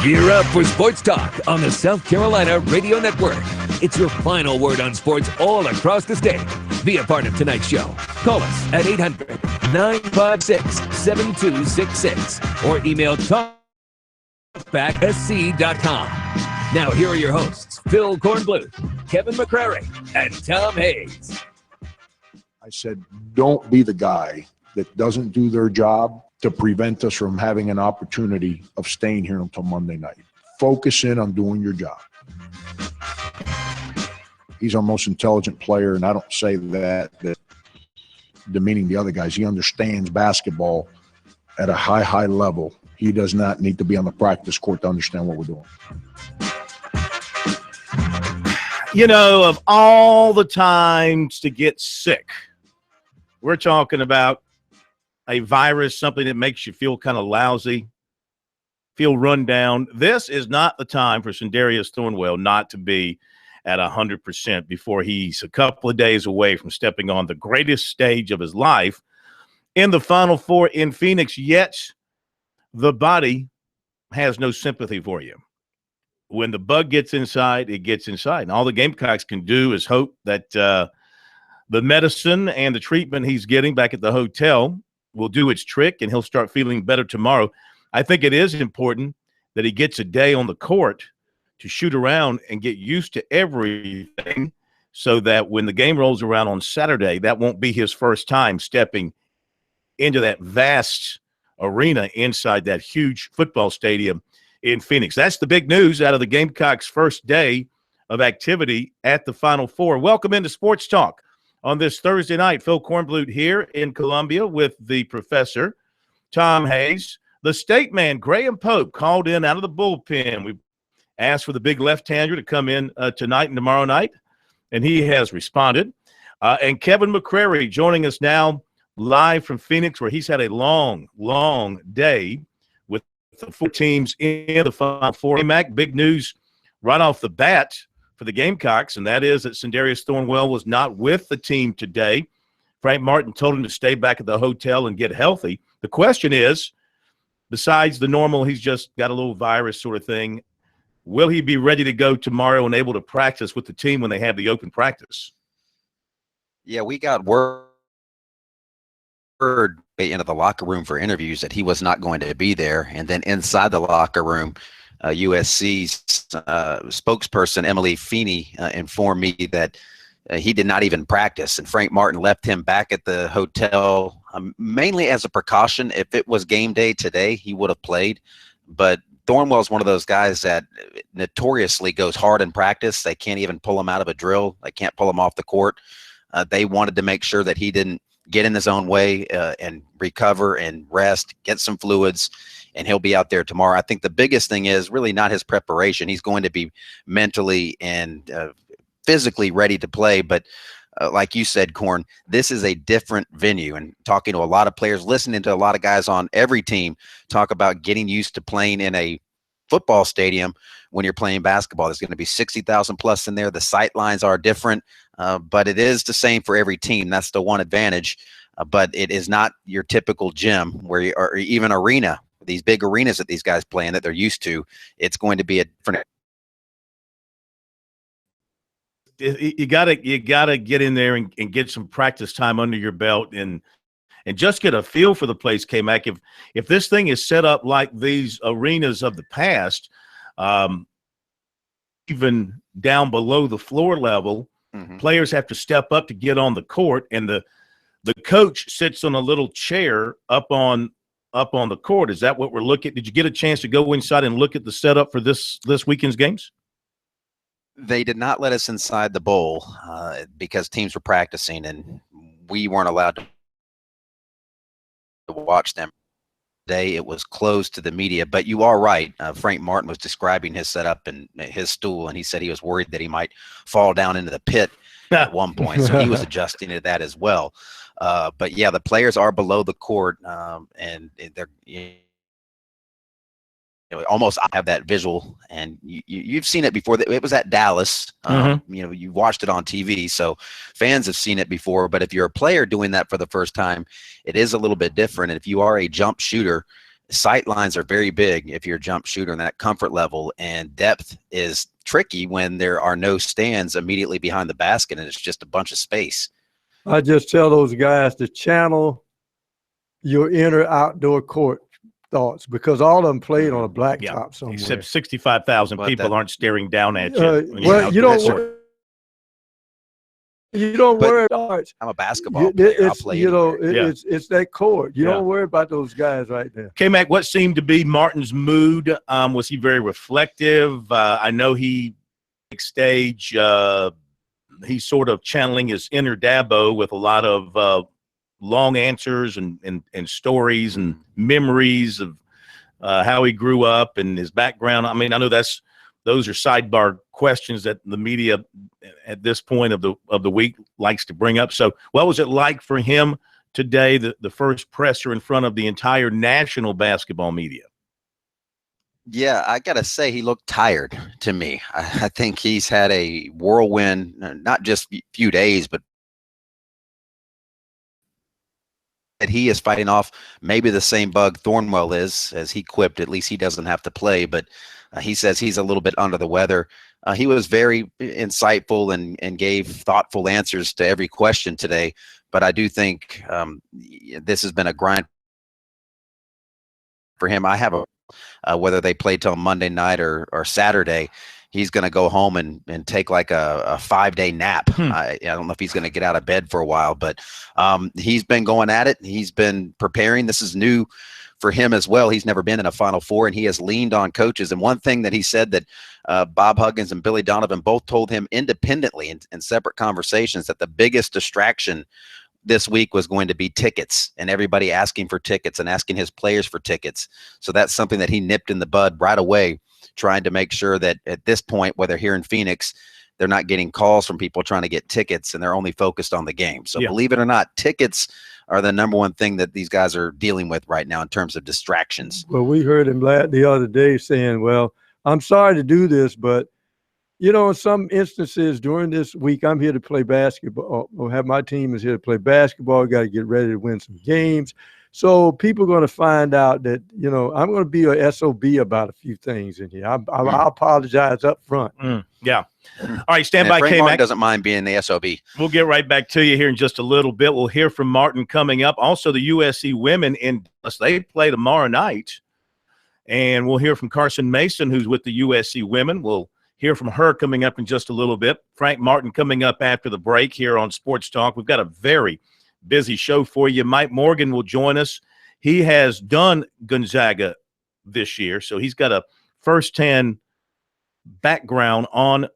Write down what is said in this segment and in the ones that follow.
Gear up for Sports Talk on the South Carolina Radio Network. It's your final word on sports all across the state. Be a part of tonight's show. Call us at 800-956-7266 or email talkbacksc.com. Now here are your hosts, Phil Kornbluth, Kevin McCrary, and Tom Hayes. I said, don't be the guy that doesn't do their job to prevent us from having an opportunity of staying here until Monday night. Focus in on doing your job. He's our most intelligent player, and I don't say that demeaning the other guys. He understands basketball at a high level. He does not need to be on the practice court to understand what we're doing. You know, of all the times to get sick, we're talking about a virus, something that makes you feel kind of lousy, feel run down. This is not the time for Sindarius Thornwell not to be at 100% before he's a couple of days away from stepping on the greatest stage of his life in the Final Four in Phoenix. Yet the body has no sympathy for you. When the bug gets inside, it gets inside. And all the Gamecocks can do is hope that the medicine and the treatment he's getting back at the hotel will do its trick and he'll start feeling better tomorrow. I think it is important that he gets a day on the court to shoot around and get used to everything so that when the game rolls around on Saturday, that won't be his first time stepping into that vast arena inside that huge football stadium in Phoenix. That's the big news out of the Gamecocks' first day of activity at the Final Four. Welcome into Sports Talk on this Thursday night. Phil Kornbluth here in Columbia with the professor, Tom Hayes. The state man, Graham Pope, called in out of the bullpen. We asked for the big left-hander to come in tonight and tomorrow night, and he has responded. And Kevin McCrary joining us now live from Phoenix, where he's had a long, long day with the four teams in the Final Four. Hey, Mac, big news right off the bat for the Gamecocks, and that is that Sindarius Thornwell was not with the team today. Frank Martin told him to stay back at the hotel and get healthy. The question is, besides the normal, he's just got a little virus sort of thing, will he be ready to go tomorrow and able to practice with the team when they have the open practice? Yeah, we got word into the locker room for interviews that he was not going to be there. And then inside the locker room, USC's spokesperson, Emily Feeney, informed me that he did not even practice. And Frank Martin left him back at the hotel mainly as a precaution. If it was game day today, he would have played. But Thornwell is one of those guys that notoriously goes hard in practice. They can't even pull him out of a drill. They can't pull him off the court. They wanted to make sure that he didn't get in his own way and recover and rest, get some fluids, and he'll be out there tomorrow. I think the biggest thing is really not his preparation. He's going to be mentally and physically ready to play. But like you said, Korn, this is a different venue. And talking to a lot of players, listening to a lot of guys on every team talk about getting used to playing in a football stadium when you're playing basketball. There's going to be 60,000 plus in there. The sight lines are different, but it is the same for every team. That's the one advantage. But it is not your typical gym or even arena. These big arenas that these guys play in that they're used to. It's going to be a different. You gotta get in there and get some practice time under your belt and just get a feel for the place, K-Mac. If this thing is set up like these arenas of the past, even down below the floor level, players have to step up to get on the court, and the coach sits on a little chair up on the court. Is that what we're looking at? Did you get a chance to go inside and look at the setup for this weekend's games? They did not let us inside the bowl because teams were practicing, and we weren't allowed to watch them. Today it was closed to the media, but you are right. Frank Martin was describing his setup and his stool, and he said he was worried that he might fall down into the pit at one point. So he was adjusting to that as well. But yeah, the players are below the court, and they're almost have that visual, and you've seen it before. It was at Dallas. You watched it on TV, so fans have seen it before. But if you're a player doing that for the first time, it is a little bit different. And if you are a jump shooter, sight lines are very big if you're a jump shooter in that comfort level, and depth is tricky when there are no stands immediately behind the basket and it's just a bunch of space. I just tell those guys to channel your inner outdoor court thoughts, because all of them played on a blacktop somewhere. Except 65,000 people aren't staring down at you. Well, you don't worry about it. I'm a basketball player. I'll play it's that court. You don't worry about those guys right there. K-Mac, what seemed to be Martin's mood? Was he very reflective? I know he stage. He's sort of channeling his inner Dabo with a lot of long answers and stories and memories of how he grew up and his background. I mean, I know those are sidebar questions that the media at this point of the week likes to bring up. So what was it like for him today, the first presser in front of the entire national basketball media? Yeah, I got to say he looked tired to me. I think he's had a whirlwind, not just a few days, but that he is fighting off maybe the same bug Thornwell is, as he quipped. At least he doesn't have to play, but he says he's a little bit under the weather. He was very insightful and gave thoughtful answers to every question today. But I do think this has been a grind for him. I have whether they play till Monday night or Saturday, he's going to go home and take like a 5-day nap. I don't know if he's going to get out of bed for a while, but he's been going at it. He's been preparing. This is new for him as well. He's never been in a Final Four, and he has leaned on coaches. And one thing that he said that Bob Huggins and Billy Donovan both told him independently in separate conversations, that the biggest distraction this week was going to be tickets, and everybody asking for tickets and asking his players for tickets. So that's something that he nipped in the bud right away, trying to make sure that at this point, whether here in Phoenix, they're not getting calls from people trying to get tickets and they're only focused on the game. So believe it or not, tickets are the number one thing that these guys are dealing with right now in terms of distractions. Well, we heard him the other day saying, well, I'm sorry to do this, but in some instances during this week, I'm here to play basketball, or have my team is here to play basketball. Got to get ready to win some games. So people are going to find out that, I'm going to be a SOB about a few things in here. I'll apologize up front. Yeah. All right, stand by, Frank K-Mac. Martin doesn't mind being the SOB. We'll get right back to you here in just a little bit. We'll hear from Martin coming up. Also, the USC women in Dallas, they play tomorrow night. And we'll hear from Carson Mason, who's with the USC women. We'll hear from her coming up in just a little bit. Frank Martin coming up after the break here on Sports Talk. We've got a very busy show for you. Mike Morgan will join us. He has done Gonzaga this year, so he's got a firsthand background on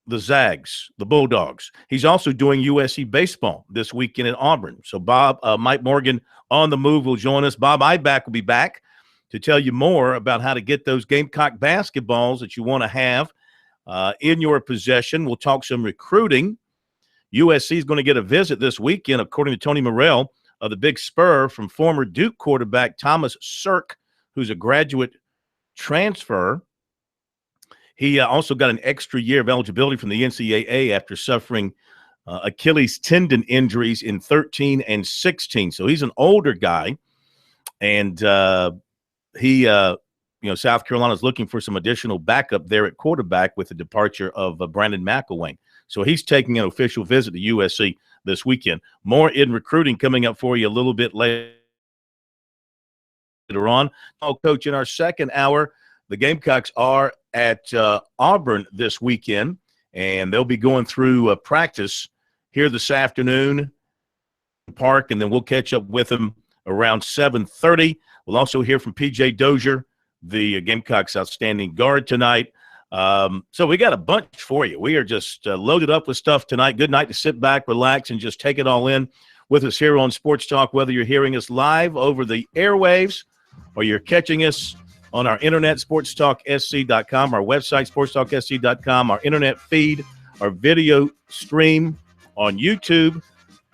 the Zags, the Bulldogs. He's also doing USC baseball this weekend at Auburn. So Mike Morgan on the move will join us. Bob Eidback will be back to tell you more about how to get those Gamecock basketballs that you want to have in your possession. We'll talk some recruiting. USC is going to get a visit this weekend, according to Tony Morrell, of the Big Spur from former Duke quarterback Thomas Sirk, who's a graduate transfer. He also got an extra year of eligibility from the NCAA after suffering Achilles tendon injuries in 13 and 16. So he's an older guy, and South Carolina is looking for some additional backup there at quarterback with the departure of Brandon McElwain. So he's taking an official visit to USC this weekend. More in recruiting coming up for you a little bit later on. Coach, in our second hour, the Gamecocks are at Auburn this weekend, and they'll be going through practice here this afternoon park, and then we'll catch up with them around 7:30. We'll also hear from P.J. Dozier, the Gamecocks' outstanding guard tonight. So we got a bunch for you. We are just loaded up with stuff tonight. Good night to sit back, relax, and just take it all in with us here on Sports Talk, whether you're hearing us live over the airwaves or you're catching us on our internet, sportstalksc.com, our website, sportstalksc.com, our internet feed, our video stream on YouTube.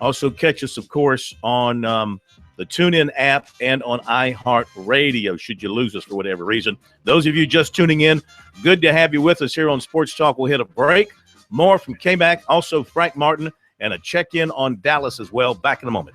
Also catch us, of course, on the TuneIn app and on iHeartRadio, should you lose us for whatever reason. Those of you just tuning in, good to have you with us here on Sports Talk. We'll hit a break. More from K-Mac, also Frank Martin, and a check-in on Dallas as well. Back in a moment.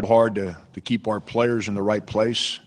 hard to keep our players in the right place.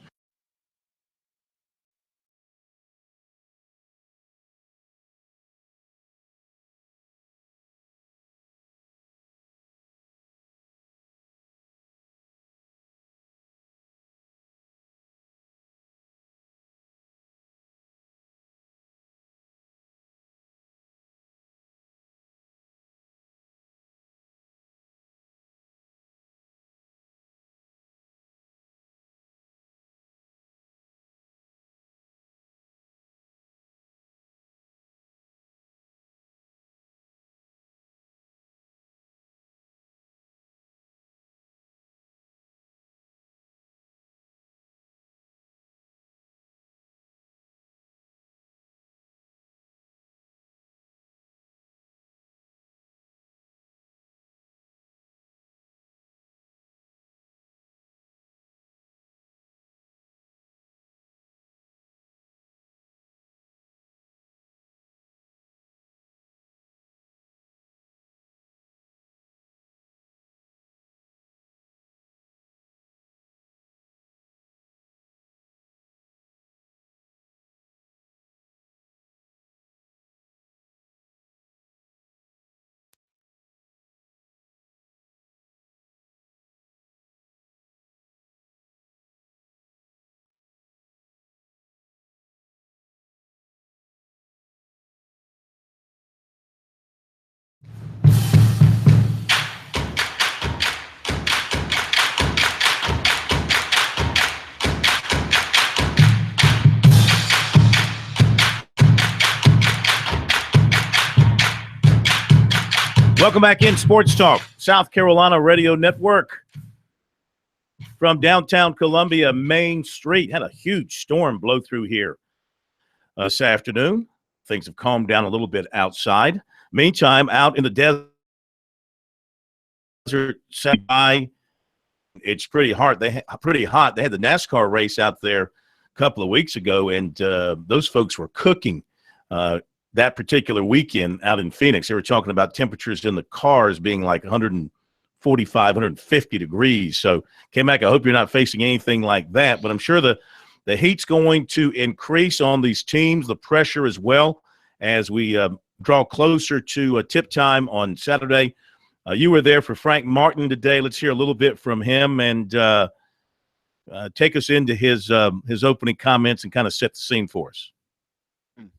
Welcome back in Sports Talk, South Carolina Radio Network. From downtown Columbia, Main Street. Had a huge storm blow through here this afternoon. Things have calmed down a little bit outside. Meantime, out in the desert, it's pretty hot. They had the NASCAR race out there a couple of weeks ago, and those folks were cooking that particular weekend out in Phoenix. They were talking about temperatures in the cars being like 145, 150 degrees. So came back. I hope you're not facing anything like that, but I'm sure the heat's going to increase on these teams, the pressure as well, as we draw closer to tip time on Saturday. You were there for Frank Martin today. Let's hear a little bit from him and take us into his opening comments and kind of set the scene for us.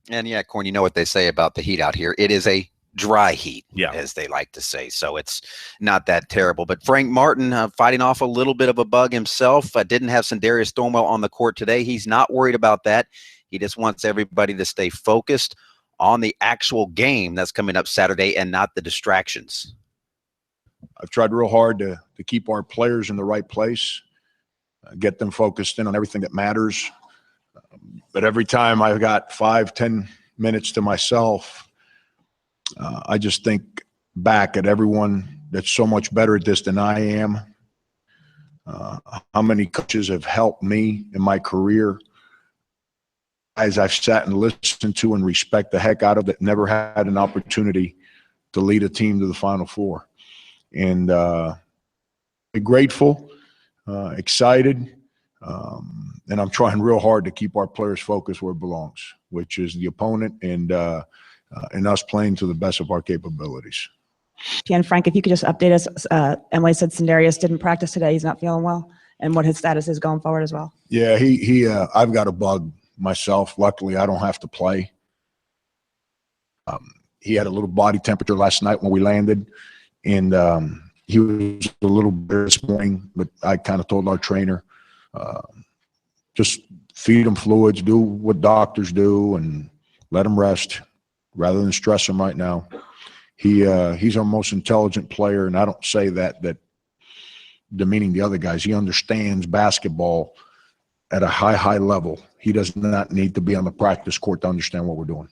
And yeah, Corn, you know what they say about the heat out here. It is a dry heat, yeah, as they like to say. So it's not that terrible. But Frank Martin fighting off a little bit of a bug himself. Didn't have Sindarius Thornwell on the court today. He's not worried about that. He just wants everybody to stay focused on the actual game that's coming up Saturday and not the distractions. I've tried real hard to keep our players in the right place, get them focused in on everything that matters. But every time I've got 5-10 minutes to myself, I just think back at everyone that's so much better at this than I am. How many coaches have helped me in my career, guys I've sat and listened to and respect the heck out of that never had an opportunity to lead a team to the Final Four. And grateful, excited, and I'm trying real hard to keep our players focused where it belongs, which is the opponent and us playing to the best of our capabilities. And Frank, if you could just update us. Emily said Sindarius didn't practice today. He's not feeling well, and what his status is going forward as well. Yeah, I've got a bug myself. Luckily, I don't have to play. He had a little body temperature last night when we landed, and he was a little better this morning, but I kind of told our trainer, just feed him fluids, do what doctors do, and let him rest rather than stress him right now. He's our most intelligent player, and I don't say that demeaning the other guys. He understands basketball at a high level. He does not need to be on the practice court to understand what we're doing.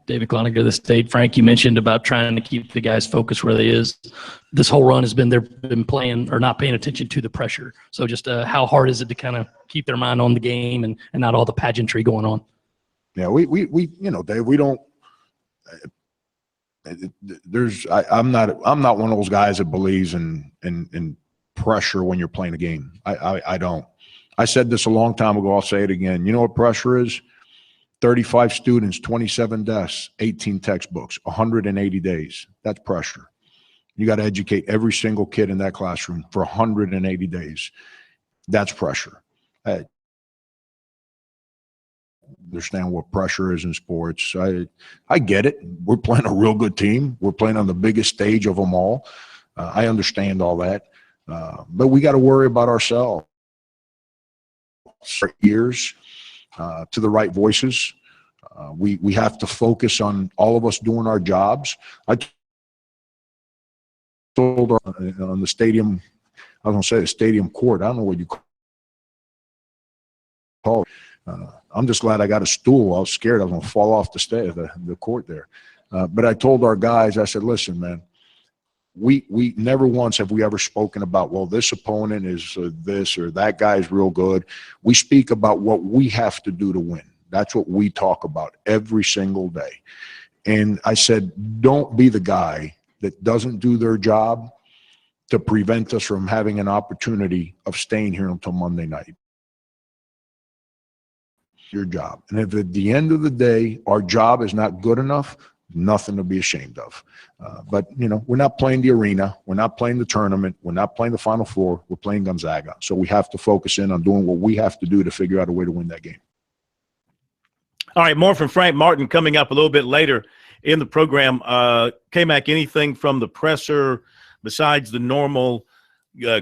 David Cloninger of the State. Frank, you mentioned about trying to keep the guys focused where they is. This whole run has been they've been playing or not paying attention to the pressure. So just how hard is it to kind of keep their mind on the game and not all the pageantry going on? Yeah, we Dave, we don't. I'm not one of those guys that believes in pressure when you're playing a game. I don't. I said this a long time ago. I'll say it again. You know what pressure is? 35 students, 27 desks, 18 textbooks, 180 days. That's pressure. You got to educate every single kid in that classroom for 180 days. That's pressure. I understand what pressure is in sports. I get it. We're playing a real good team. We're playing on the biggest stage of them all. I understand all that. But we got to worry about ourselves. Ears to the right voices. We have to focus on all of us doing our jobs. I told her on the stadium, I was going to say the stadium court. I don't know what you call it. I'm just glad I got a stool. I was scared I was going to fall off the court there. But I told our guys, I said, listen, man, we never once have we ever spoken about, well, this opponent is this or that guy's real good. We speak about what we have to do to win. That's what we talk about every single day. And I said, don't be the guy that doesn't do their job to prevent us from having an opportunity of staying here until Monday night. Your job. And if at the end of the day, our job is not good enough, nothing to be ashamed of. But, you know, we're not playing the arena. We're not playing the tournament. We're not playing the Final Four. We're playing Gonzaga. So we have to focus in on doing what we have to do to figure out a way to win that game. All right, more from Frank Martin coming up a little bit later in the program. K-Mac, anything from the presser besides the normal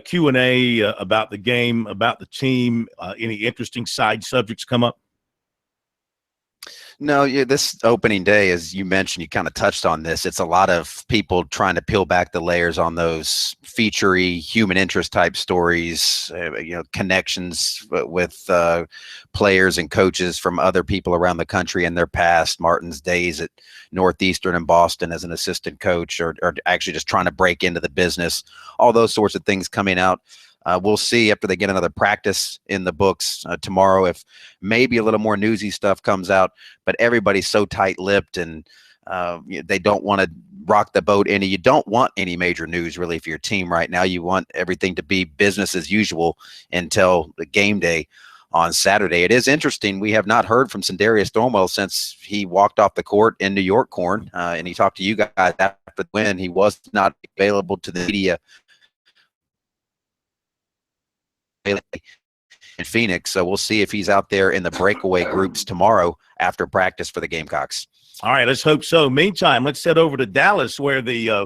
Q&A about the game, about the team, any interesting side subjects come up? No, this opening day, as you mentioned, you kind of touched on this. It's a lot of people trying to peel back the layers on those featurey, human interest type stories, connections with players and coaches from other people around the country in their past, Martin's days at Northeastern and Boston as an assistant coach, or actually just trying to break into the business, all those sorts of things coming out. We'll see after they get another practice in the books tomorrow if maybe a little more newsy stuff comes out, but everybody's so tight-lipped and they don't want to rock the boat any. You don't want any major news really for your team right now. You want everything to be business as usual until the game day on Saturday. It is interesting. We have not heard from Sindarius Thornwell since he walked off the court in New York, Corn, and he talked to you guys after the win. He was not available to the media in Phoenix, so we'll see if he's out there in the breakaway groups tomorrow after practice for the Gamecocks. All right, let's hope so. Meantime, let's head over to Dallas, where the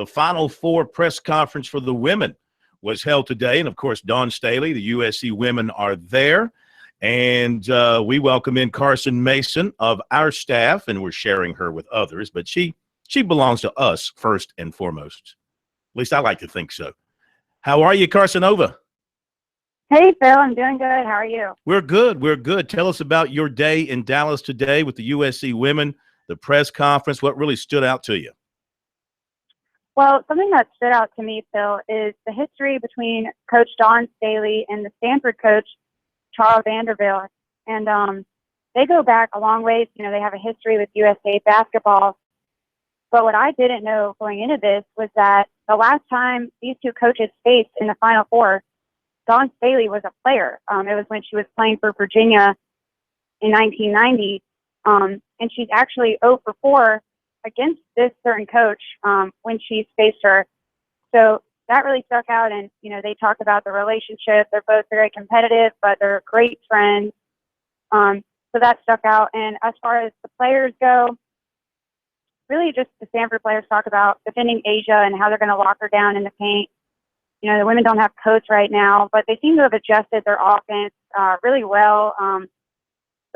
Final Four press conference for the women was held today, and of course, Dawn Staley, the USC women, are there, and we welcome in Carson Mason of our staff, and we're sharing her with others, but she belongs to us first and foremost. At least I like to think so. How are you, Carsonova? Hey, Phil, I'm doing good. How are you? We're good. We're good. Tell us about your day in Dallas today with the USC women, the press conference. What really stood out to you? Well, something that stood out to me, Phil, is the history between Coach Dawn Staley and the Stanford coach, Charles Vanderbilt. And they go back a long ways. You know, they have a history with USA basketball. But what I didn't know going into this was that the last time these two coaches faced in the Final Four, Dawn Staley was a player. It was when she was playing for Virginia in 1990, and she's actually 0 for 4 against this certain coach when she faced her. So that really stuck out, and, you know, they talk about the relationship. They're both very competitive, but they're great friends. So that stuck out. And as far as the players go, really just the Stanford players talk about defending Asia and how they're going to lock her down in the paint. You know, the women don't have coach right now, but they seem to have adjusted their offense really well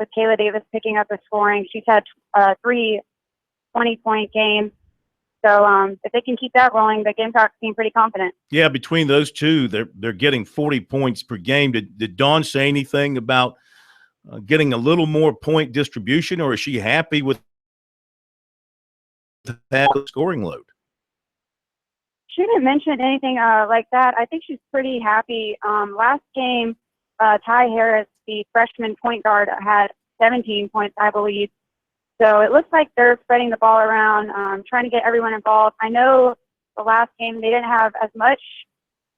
with Kayla Davis picking up the scoring. She's had 3 20-point games. So if they can keep that rolling, the Gamecocks seem pretty confident. Yeah, between those two, they're getting 40 points per game. Did Dawn say anything about getting a little more point distribution, or is she happy with that scoring load? She didn't mention anything like that. I think she's pretty happy. Last game, Ty Harris, the freshman point guard, had 17 points, I believe. So it looks like they're spreading the ball around, trying to get everyone involved. I know the last game they didn't have as much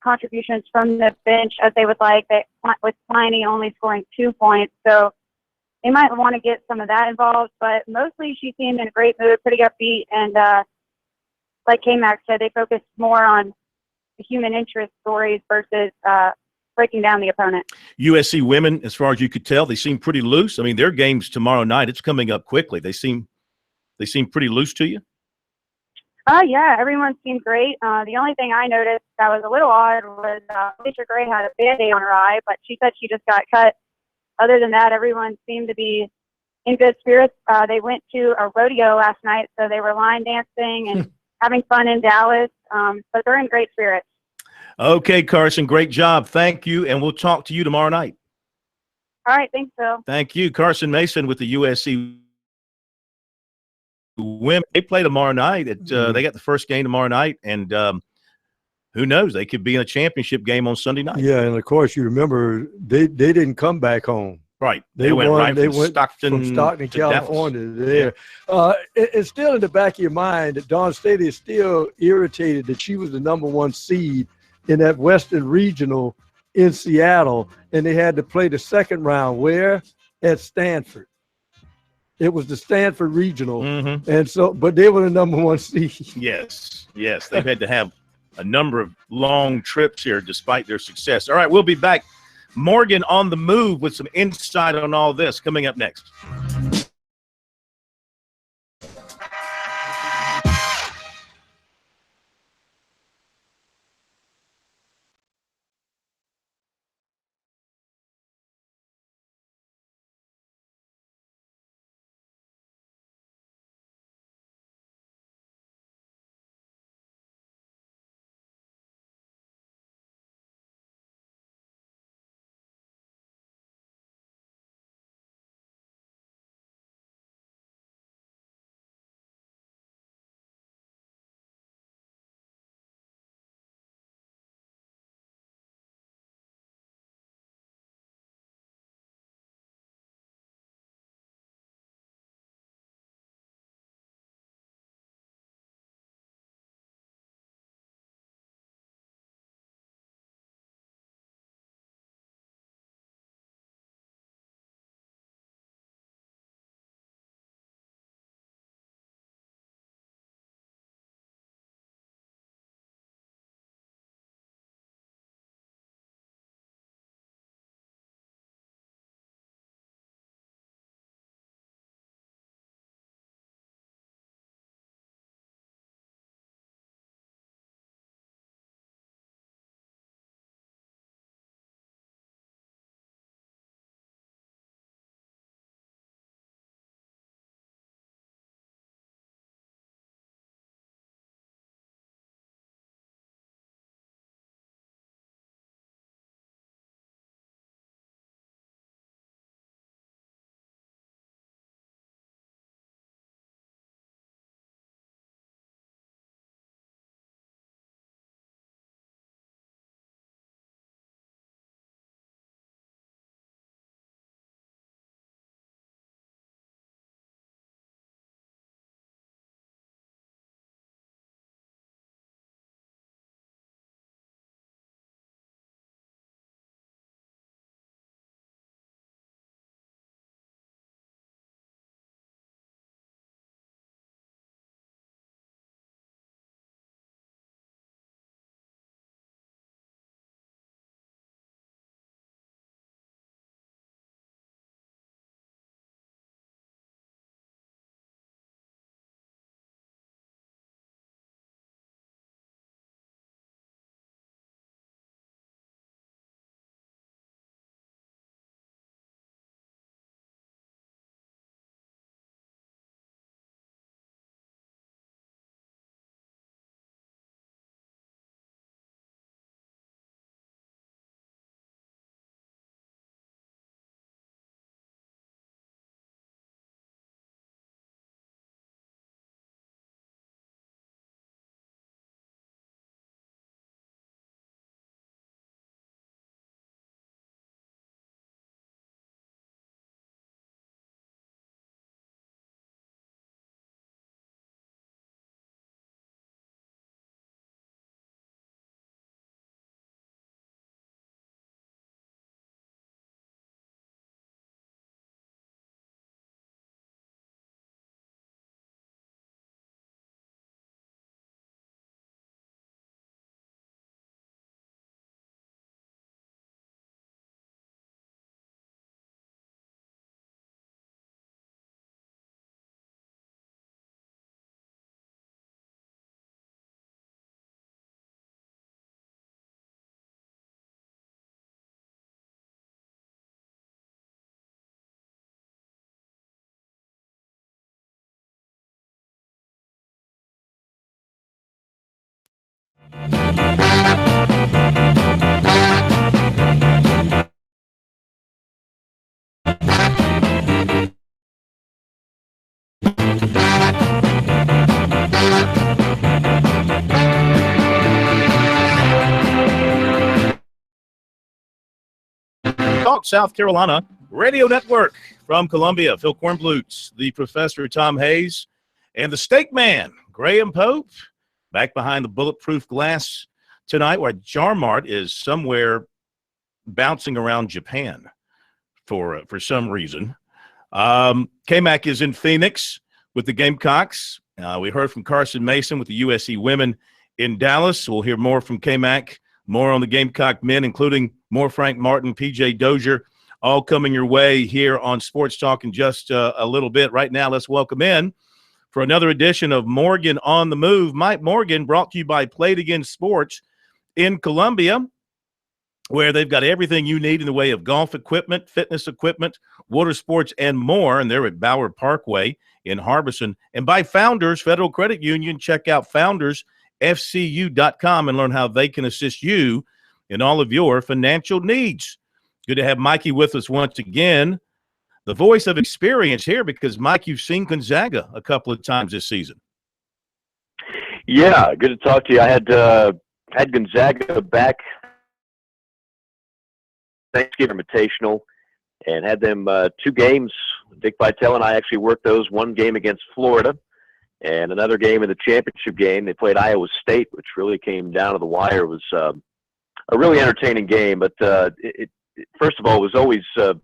contributions from the bench as they would like, that with Pliny only scoring 2 points. So they might want to get some of that involved, but mostly she seemed in a great mood, pretty upbeat, and like K-Max said, they focused more on the human interest stories versus breaking down the opponent. USC women, as far as you could tell, they seem pretty loose. I mean, their game's tomorrow night. It's coming up quickly. They seem pretty loose to you? Yeah, everyone seemed great. The only thing I noticed that was a little odd was Alicia Gray had a Band-Aid on her eye, but she said she just got cut. Other than that, everyone seemed to be in good spirits. They went to a rodeo last night, so they were line dancing and having fun in Dallas, but they're in great spirits. Okay, Carson, great job. Thank you, and we'll talk to you tomorrow night. All right, thanks, Phil. Thank you. Carson Mason with the USC women. They play tomorrow night. They got the first game tomorrow night, and who knows? They could be in a championship game on Sunday night. Yeah, and of course, you remember they didn't come back home. Right. They went right from Stockton, California. There. Yeah. It's still in the back of your mind that Dawn Staley is still irritated that she was the #1 seed in that Western Regional in Seattle, and they had to play the second round where? At Stanford. It was the Stanford Regional, and so, but they were the #1 seed. Yes. They've had to have a number of long trips here despite their success. All right, we'll be back. Morgan on the move with some insight on all this coming up next. Talk South Carolina Radio Network from Columbia. Phil Kornblut, the professor Tom Hayes, and the steak man Graham Pope back behind the bulletproof glass tonight, where Jarmart is somewhere bouncing around Japan for some reason. K-Mac is in Phoenix with the Gamecocks. We heard from Carson Mason with the USC women in Dallas. We'll hear more from K-Mac, more on the Gamecock men, including more Frank Martin, PJ Dozier, all coming your way here on Sports Talk in just a little bit. Right now, let's welcome in for another edition of Morgan on the Move. Mike Morgan, brought to you by Play It Again Sports in Columbia, where they've got everything you need in the way of golf equipment, fitness equipment, water sports, and more. And they're at Bauer Parkway in Harbison. And by Founders Federal Credit Union, check out foundersfcu.com and learn how they can assist you in all of your financial needs. Good to have Mikey with us once again, the voice of experience here, because, Mike, you've seen Gonzaga a couple of times this season. Yeah, good to talk to you. I had Gonzaga back Thanksgiving Invitational and had them 2 games. Dick Vitale and I actually worked those, one game against Florida and another game in the championship game. They played Iowa State, which really came down to the wire. It was a really entertaining game, but first of all, it was always a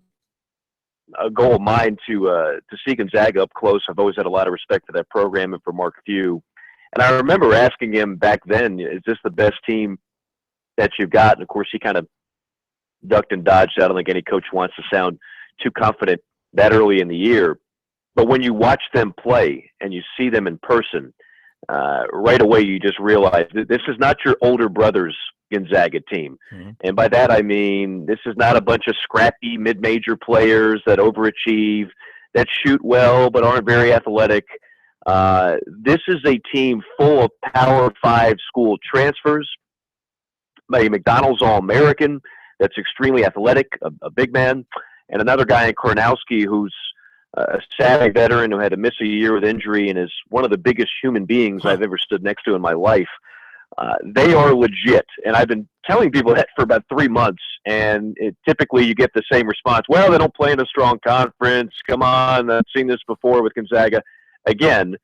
goal of mine to see Gonzaga up close. I've always had a lot of respect for that program and for Mark Few. And I remember asking him back then, is this the best team that you've got? And, of course, he kind of ducked and dodged. I don't think any coach wants to sound too confident that early in the year. But when you watch them play and you see them in person, right away you just realize that this is not your older brother's Gonzaga team. Mm-hmm. And by that I mean this is not a bunch of scrappy mid-major players that overachieve, that shoot well but aren't very athletic. This is a team full of Power 5 school transfers, a McDonald's All-American that's extremely athletic, a big man, and another guy in Kornowski who's a savvy veteran who had to miss a year with injury and is one of the biggest human beings I've ever stood next to in my life. They are legit, and I've been telling people that for about 3 months, and typically you get the same response. Well, they don't play in a strong conference. Come on, I've seen this before with Gonzaga. Again,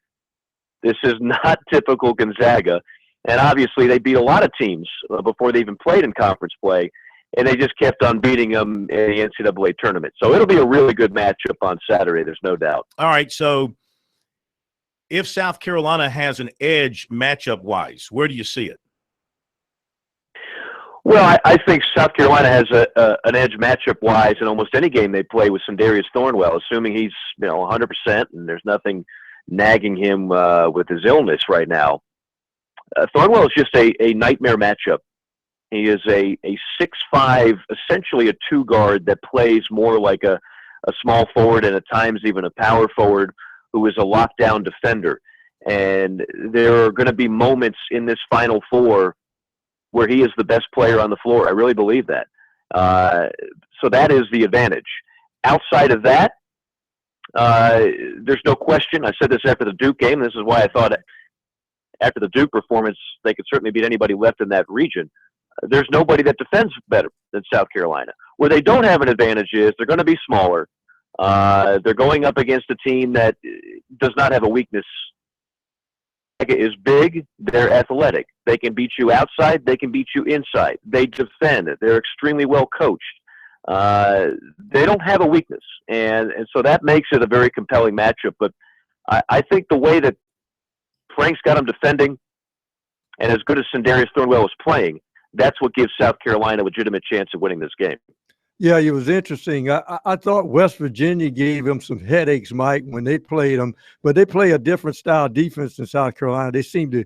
this is not typical Gonzaga, and obviously they beat a lot of teams before they even played in conference play, and they just kept on beating them in the NCAA tournament. So it'll be a really good matchup on Saturday, there's no doubt. All right, so if South Carolina has an edge matchup-wise, where do you see it? Well, I think South Carolina has an edge matchup-wise in almost any game they play with Sindarius Thornwell, assuming he's 100% and there's nothing nagging him with his illness right now. Thornwell is just a nightmare matchup. He is a 6'5", essentially a 2-guard that plays more like a small forward and at times even a power forward who is a lockdown defender. And there are going to be moments in this Final Four where he is the best player on the floor. I really believe that. So that is the advantage. Outside of that, there's no question. I said this after the Duke game. This is why I thought after the Duke performance, they could certainly beat anybody left in that region. There's nobody that defends better than South Carolina. Where they don't have an advantage is they're going to be smaller. They're going up against a team that does not have a weakness. Is big, they're athletic. They can beat you outside, they can beat you inside. They defend. They're extremely well coached. They don't have a weakness, and so that makes it a very compelling matchup. But I think the way that Frank's got them defending, and as good as Sindarius Thornwell is playing, that's what gives South Carolina a legitimate chance of winning this game. Yeah, it was interesting. I thought West Virginia gave them some headaches, Mike, when they played them. But they play a different style of defense than South Carolina. They seem to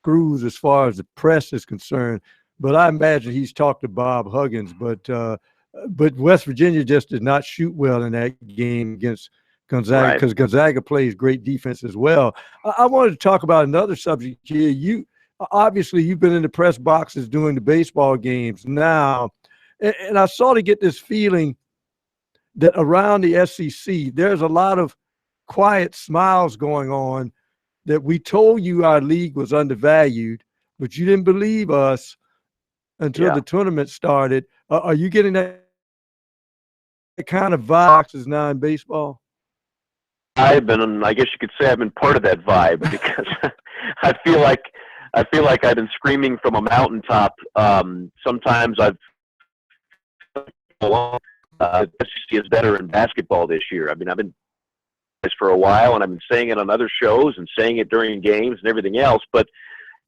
cruise as far as the press is concerned. But I imagine he's talked to Bob Huggins. But West Virginia just did not shoot well in that game against Gonzaga because Gonzaga plays great defense as well. I wanted to talk about another subject here. obviously you've been in the press boxes doing the baseball games now, and I sort of get this feeling that around the SEC, there's a lot of quiet smiles going on that we told you our league was undervalued, but you didn't believe us until the tournament started. Are you getting that kind of vibes now in baseball? I guess you could say I've been part of that vibe because I feel like I've been screaming from a mountaintop. Sometimes I've SEC is better in basketball this year. I mean, I've been this for a while, and I've been saying it on other shows and saying it during games and everything else. But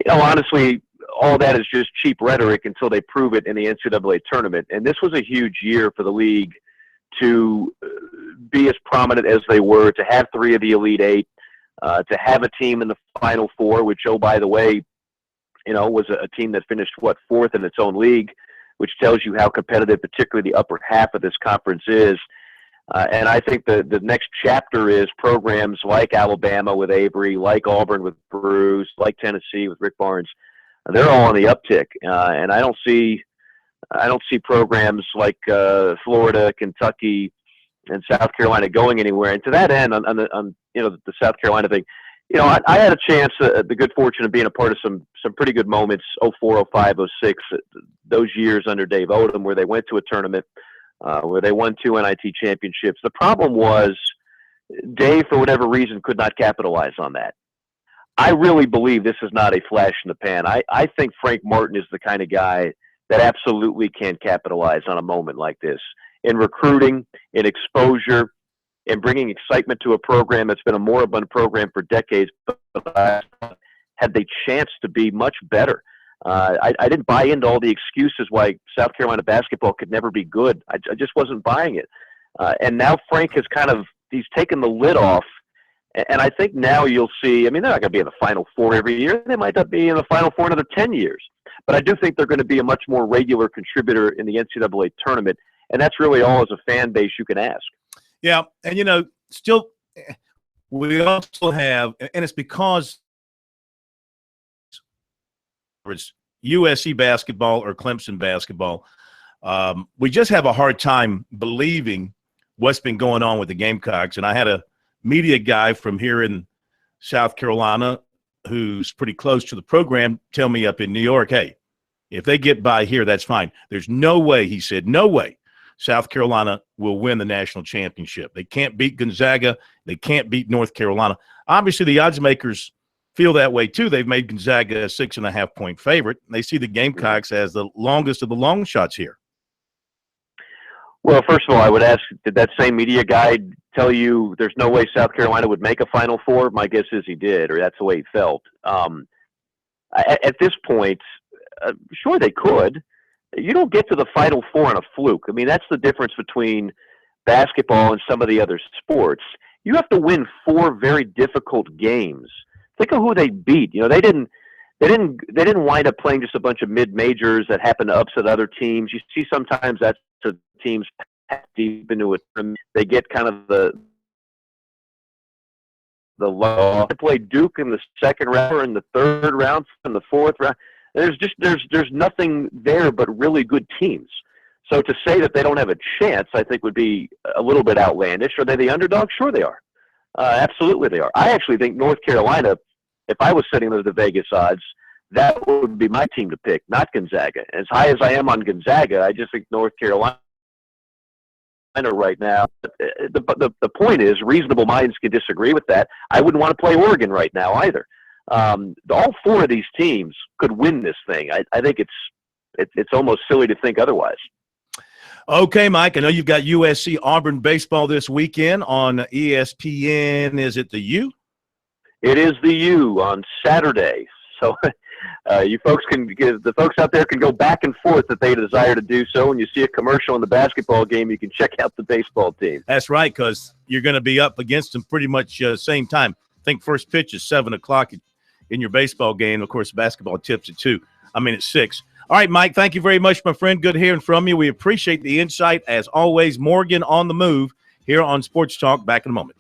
honestly, all that is just cheap rhetoric until they prove it in the NCAA tournament. And this was a huge year for the league to be as prominent as they were, to have 3 of the Elite 8, to have a team in the Final Four, which, oh, by the way, was a team that finished, 4th in its own league, which tells you how competitive, particularly the upper half of this conference is. And I think the next chapter is programs like Alabama with Avery, like Auburn with Bruce, like Tennessee with Rick Barnes. They're all on the uptick, and I don't see programs like Florida, Kentucky, and South Carolina going anywhere. And to that end, on the South Carolina thing, I had a chance, the good fortune of being a part of some pretty good moments, 04, 05, 06, those years under Dave Odom, where they went to a tournament, where they won 2 NIT championships. The problem was Dave, for whatever reason, could not capitalize on that. I really believe this is not a flash in the pan. I think Frank Martin is the kind of guy that absolutely can capitalize on a moment like this in recruiting, in exposure, in bringing excitement to a program that's been a moribund program for decades, but had the chance to be much better. I didn't buy into all the excuses why South Carolina basketball could never be good. I just wasn't buying it. And now Frank has he's taken the lid off. And I think now you'll see, they're not going to be in the Final Four every year. They might not be in the Final Four another 10 years. But I do think they're going to be a much more regular contributor in the NCAA tournament. And that's really all as a fan base you can ask. Yeah. And, still, we also have, and it's because it's USC basketball or Clemson basketball, we just have a hard time believing what's been going on with the Gamecocks. And I had a media guy from here in South Carolina who's pretty close to the program tell me up in New York, hey, if they get by here, that's fine. There's no way, he said, no way South Carolina will win the national championship. They can't beat Gonzaga. They can't beat North Carolina. Obviously, the odds makers feel that way too. They've made Gonzaga a 6.5-point favorite. They see the Gamecocks as the longest of the long shots here. Well, first of all, I would ask, did that same media guy tell you there's no way South Carolina would make a Final Four? My guess is he did, or that's the way he felt. At this point, sure they could. You don't get to the Final Four on a fluke. That's the difference between basketball and some of the other sports. You have to win 4 very difficult games. Think of who they beat. They didn't wind up playing just a bunch of mid-majors that happen to upset other teams. You see sometimes that's the teams deep into it. They get kind of the low. They play Duke in the second round or in the third round, in the fourth round. There's nothing there but really good teams. So to say that they don't have a chance, I think would be a little bit outlandish. Are they the underdog? Sure they are. Absolutely they are. I actually think North Carolina, if I was setting the Vegas odds, that would be my team to pick, not Gonzaga. As high as I am on Gonzaga, I just think North Carolina right now. The point is, reasonable minds can disagree with that. I wouldn't want to play Oregon right now either. All 4 of these teams could win this thing. I think it's almost silly to think otherwise. Okay, Mike, I know you've got USC Auburn baseball this weekend on ESPN. Is it the U? It is the U on Saturday. So you folks the folks out there can go back and forth if they desire to do so. When you see a commercial in the basketball game, you can check out the baseball team. That's right, because you're going to be up against them pretty much same time. I think first pitch is 7 o'clock in your baseball game. Of course, basketball tips at 6. All right, Mike, thank you very much, my friend. Good hearing from you. We appreciate the insight. As always, Morgan on the move here on Sports Talk. Back in a moment.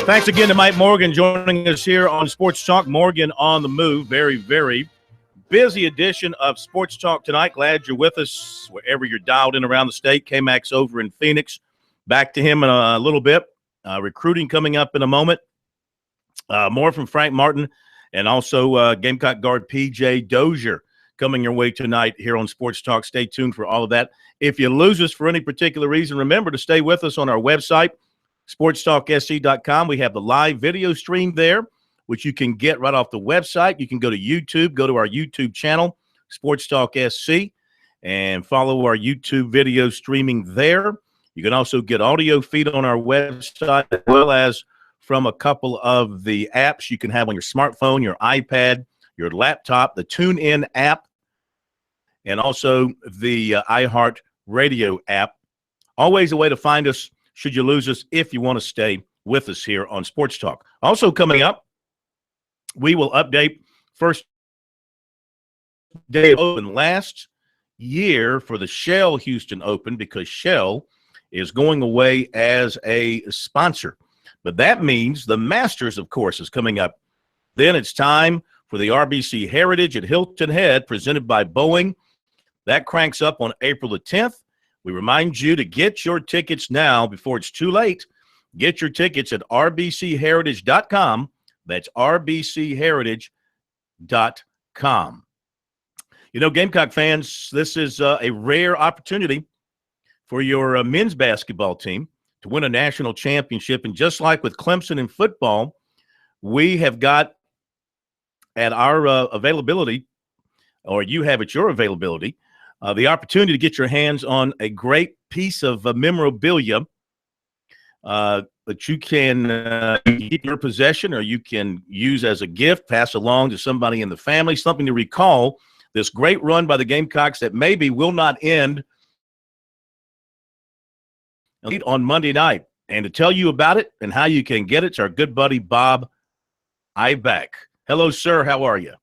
Thanks again to Mike Morgan joining us here on Sports Talk. Morgan on the move. Very, very busy edition of Sports Talk tonight. Glad you're with us wherever you're dialed in around the state. K-Max over in Phoenix. Back to him in a little bit. Recruiting coming up in a moment. More from Frank Martin and also Gamecock guard P.J. Dozier coming your way tonight here on Sports Talk. Stay tuned for all of that. If you lose us for any particular reason, remember to stay with us on our website, SportsTalkSC.com. We have the live video stream there, which you can get right off the website. You can go to YouTube, go to our YouTube channel, Sports Talk SC, and follow our YouTube video streaming there. You can also get audio feed on our website, as well as from a couple of the apps you can have on your smartphone, your iPad, your laptop, the TuneIn app, and also the iHeart Radio app. Always a way to find us should you lose us if you want to stay with us here on Sports Talk. Also coming up, we will update first day of Open last year for the Shell Houston Open, because Shell is going away as a sponsor. But that means the Masters, of course, is coming up. Then it's time for the RBC Heritage at Hilton Head, presented by Boeing. That cranks up on April the 10th. We remind you to get your tickets now before it's too late. Get your tickets at rbcheritage.com. That's rbcheritage.com. You know, Gamecock fans, this is a rare opportunity for your men's basketball team to win a national championship. And just like with Clemson in football, we have got at our availability, or you have at your availability, the opportunity to get your hands on a great piece of memorabilia that you can keep in your possession, or you can use as a gift, pass along to somebody in the family, something to recall this great run by the Gamecocks that maybe will not end on Monday night. And to tell you about it and how you can get it's our good buddy Bob Ibeck. Hello, sir. How are you?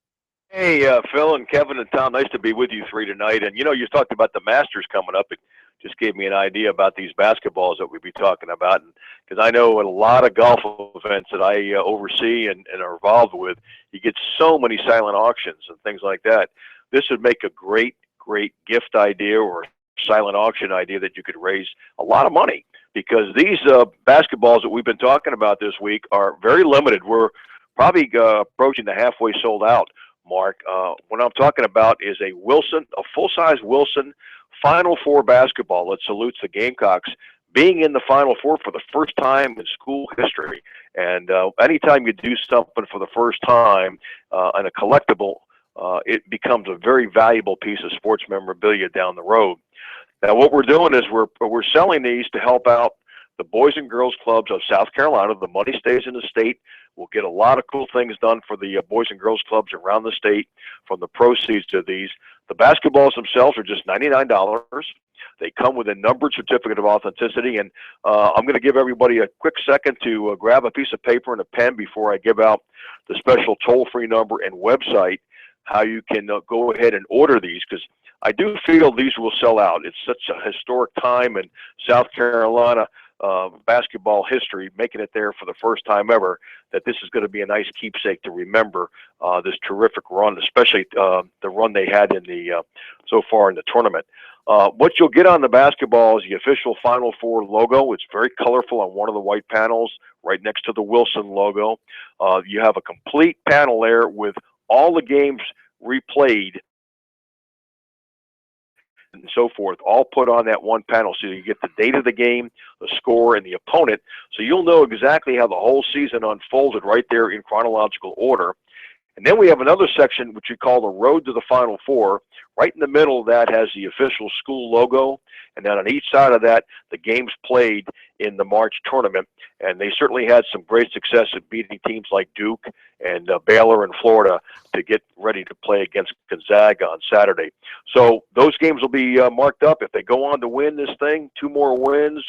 Hey, Phil and Kevin and Tom, nice to be with you three tonight. And, you know, you talked about the Masters coming up. It just gave me an idea about these basketballs that we'd be talking about. Because I know a lot of golf events that I oversee and are involved with, you get so many silent auctions and things like that. This would make a great gift idea or silent auction idea that you could raise a lot of money. Because these basketballs that we've been talking about this week are very limited. We're probably approaching the halfway sold out mark. What I'm talking about is a full-size Wilson Final Four basketball that salutes the Gamecocks being in the Final Four for the first time in school history. And anytime you do something for the first time and a collectible, it becomes a very valuable piece of sports memorabilia down the road. Now, what we're doing is we're selling these to help out the Boys and Girls Clubs of South Carolina. The money stays in the state. We'll get a lot of cool things done for the Boys and Girls Clubs around the state from the proceeds of these. The basketballs themselves are just $99. They come with a numbered certificate of authenticity. And I'm going to give everybody a quick second to grab a piece of paper and a pen before I give out the special toll-free number and website, how you can go ahead and order these, because I do feel these will sell out. It's such a historic time in South Carolina basketball history, making it there for the first time ever, that this is going to be a nice keepsake to remember this terrific run, especially the run they had in the so far in the tournament. What you'll get on the basketball is the official Final Four logo. It's very colorful on one of the white panels right next to the Wilson logo. You have a complete panel there with all the games replayed and so forth, all put on that one panel. So you get the date of the game, the score, and the opponent. So you'll know exactly how the whole season unfolded right there in chronological order. And then we have another section, which we call the Road to the Final Four. Right in the middle of that has the official school logo. And then on each side of that, the games played in the March tournament. And they certainly had some great success at beating teams like Duke and Baylor and Florida to get ready to play against Gonzaga on Saturday. So those games will be marked up. If they go on to win this thing, 2 more wins,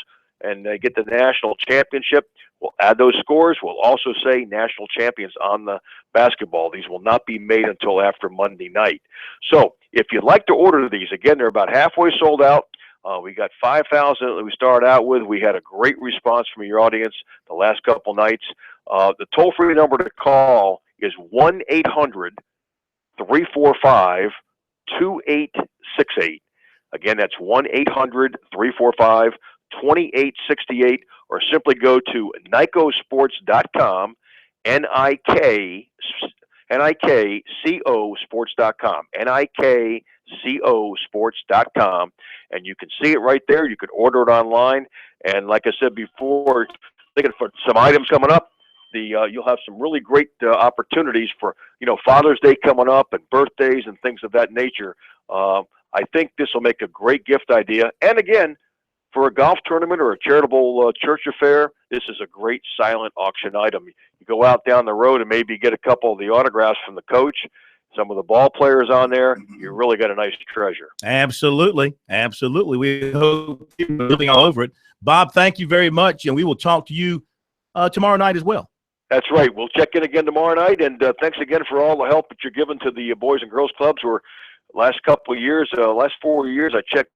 and they get the national championship, we'll add those scores. We'll also say national champions on the basketball. These will not be made until after Monday night. So if you'd like to order these, again, they're about halfway sold out. We got 5,000 that we started out with. We had a great response from your audience the last couple nights. The toll-free number to call is 1-800-345-2868. Again, that's 1-800-345-2868, or simply go to NICOsports.com, N-I-K-C-O-sports.com, N-I-K-C-O-sports.com, and you can see it right there. You can order it online, and like I said before, thinking for some items coming up, you'll have some really great opportunities for, Father's Day coming up and birthdays and things of that nature. I think this will make a great gift idea. And again, for a golf tournament or a charitable church affair, this is a great silent auction item. You go out down the road and maybe get a couple of the autographs from the coach, some of the ball players on there. You really got a nice treasure. Absolutely. Absolutely. We hope you're living all over it. Bob, thank you very much, and we will talk to you tomorrow night as well. That's right. We'll check in again tomorrow night, and thanks again for all the help that you're giving to the Boys and Girls Clubs. Last 4 years, I checked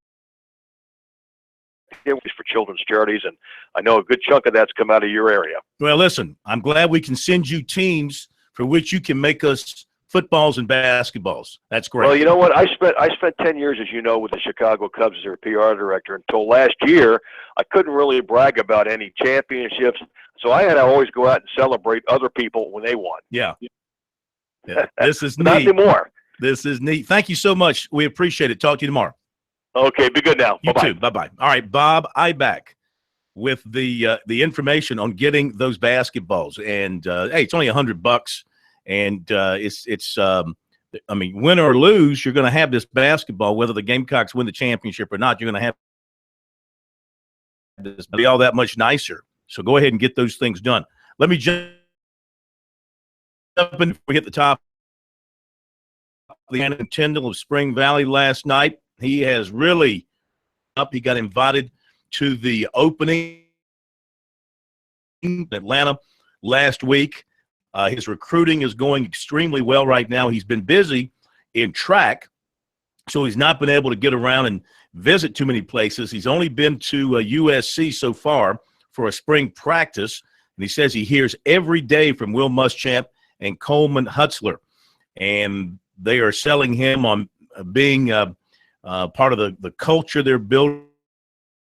in for children's charities, and I know a good chunk of that's come out of your area. Well, listen, I'm glad we can send you teams for which you can make us footballs and basketballs. That's great. Well, you know what? I spent 10 years, as you know, with the Chicago Cubs as their PR director. Until last year, I couldn't really brag about any championships, so I had to always go out and celebrate other people when they won. Yeah. This is neat. Not anymore. This is neat. Thank you so much. We appreciate it. Talk to you tomorrow. Okay, be good now. You Bye-bye. too. Bye-bye. All right, Bob Ibach with the information on getting those basketballs. And, hey, it's only $100, and it's win or lose, you're going to have this basketball, whether the Gamecocks win the championship or not. You're going to have this be all that much nicer. So go ahead and get those things done. Let me jump in before we hit the top. The Tyndall of Spring Valley last night. He has really up. He got invited to the opening in Atlanta last week. His recruiting is going extremely well right now. He's been busy in track, so he's not been able to get around and visit too many places. He's only been to USC so far for a spring practice, and he says he hears every day from Will Muschamp and Coleman Hutzler, and they are selling him on being part of the culture they're building.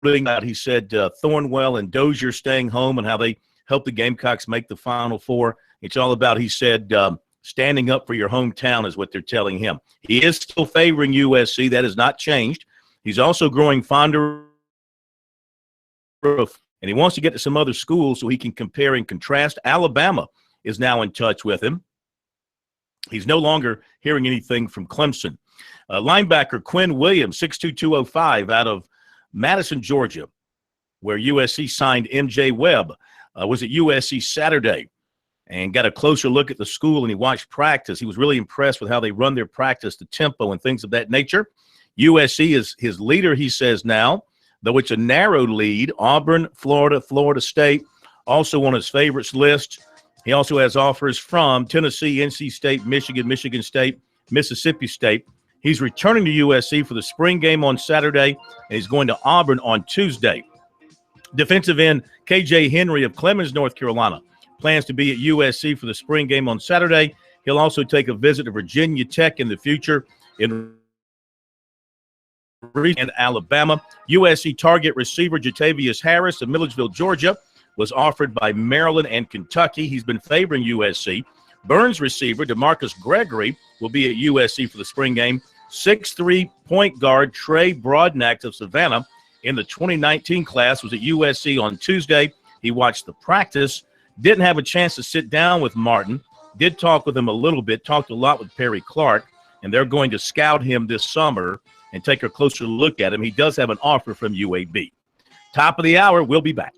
He said Thornwell and Dozier staying home and how they helped the Gamecocks make the Final Four. It's all about, he said, standing up for your hometown is what they're telling him. He is still favoring USC. That has not changed. He's also growing fonder of, and he wants to get to some other schools so he can compare and contrast. Alabama is now in touch with him. He's no longer hearing anything from Clemson. Linebacker Quinn Williams, 6'2", out of Madison, Georgia, where USC signed MJ Webb, was at USC Saturday and got a closer look at the school, and he watched practice. He was really impressed with how they run their practice, the tempo, and things of that nature. USC is his leader, he says now, though it's a narrow lead. Auburn, Florida, Florida State, also on his favorites list. He also has offers from Tennessee, NC State, Michigan, Michigan State, Mississippi State. He's returning to USC for the spring game on Saturday, and he's going to Auburn on Tuesday. Defensive end KJ Henry of Clemens, North Carolina, plans to be at USC for the spring game on Saturday. He'll also take a visit to Virginia Tech in the future in Alabama. USC target receiver Jatavius Harris of Milledgeville, Georgia, was offered by Maryland and Kentucky. He's been favoring USC. Burns receiver DeMarcus Gregory will be at USC for the spring game. 6'3" point guard Trey Broadnax of Savannah in the 2019 class was at USC on Tuesday. He watched the practice, didn't have a chance to sit down with Martin, did talk with him a little bit, talked a lot with Perry Clark, and they're going to scout him this summer and take a closer look at him. He does have an offer from UAB. Top of the hour, we'll be back.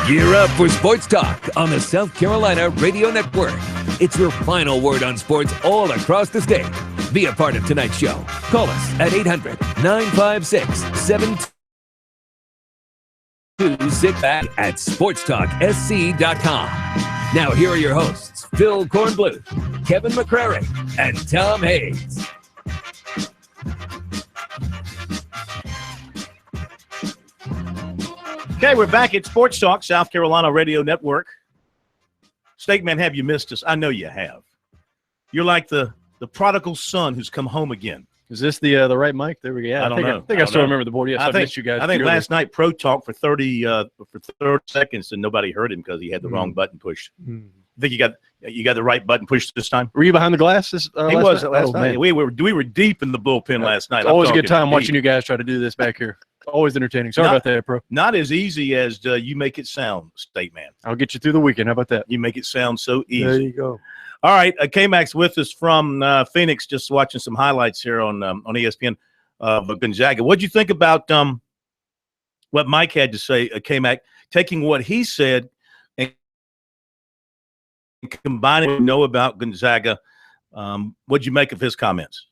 Gear up for Sports Talk on the South Carolina Radio Network. It's your final word on sports all across the state. Be a part of tonight's show. Call us at 800-956-7266 at sportstalksc.com. Now here are your hosts, Phil Kornbluth, Kevin McCrary, and Tom Hayes. Okay, we're back at Sports Talk, South Carolina Radio Network. State Man, have you missed us? I know you have. You're like the prodigal son who's come home again. Is this the right mic? There we go. Yeah, I don't know. I think I still remember the board. Yes, I missed you guys. I think last night Pro Talk for 30 seconds and nobody heard him because he had the wrong button pushed. I think you got the right button pushed this time. Were you behind the glass? He was last night. We were deep in the bullpen last night. It's always a good time watching you guys try to do this back here. Always entertaining. Sorry about that, Pro. Not as easy as you make it sound, State Man. I'll get you through the weekend. How about that? You make it sound so easy. There you go. All right, K-Mac's with us from Phoenix, just watching some highlights here on ESPN of Gonzaga. What do you think about what Mike had to say, K-Mac, taking what he said and combining what we know about Gonzaga? What'd you make of his comments?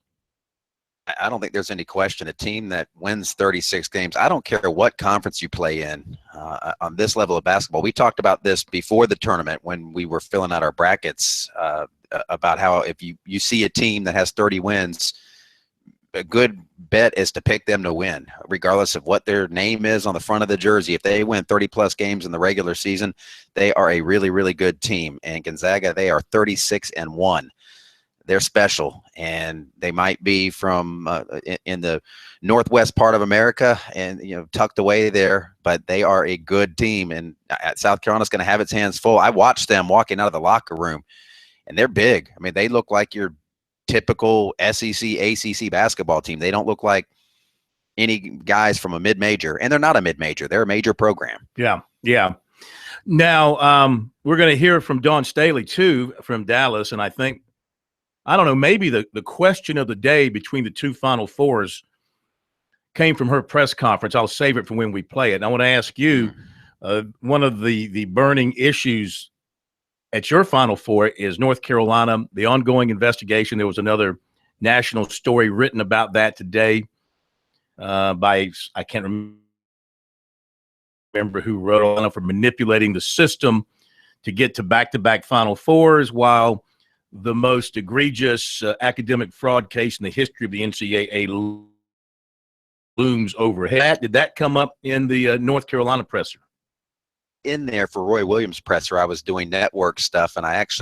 I don't think there's any question. A team that wins 36 games, I don't care what conference you play in on this level of basketball. We talked about this before the tournament when we were filling out our brackets about how if you see a team that has 30 wins, a good bet is to pick them to win, regardless of what their name is on the front of the jersey. If they win 30-plus games in the regular season, they are a really, really good team. And Gonzaga, they are 36-1. They're special, and they might be from in the northwest part of America and, tucked away there, but they are a good team, and South Carolina's going to have its hands full. I watched them walking out of the locker room, and they're big. I mean, they look like your typical SEC, ACC basketball team. They don't look like any guys from a mid-major, and they're not a mid-major. They're a major program. Yeah. Now, we're going to hear from Dawn Staley, too, from Dallas, and I don't know, maybe the question of the day between the two Final Fours came from her press conference. I'll save it for when we play it. And I want to ask you, one of the burning issues at your Final Four is North Carolina, the ongoing investigation. There was another national story written about that today by, I can't remember who wrote it, for manipulating the system to get to back-to-back Final Fours, while the most egregious academic fraud case in the history of the NCAA looms overhead. Did that come up in the North Carolina presser? In there for Roy Williams' presser, I was doing network stuff, and as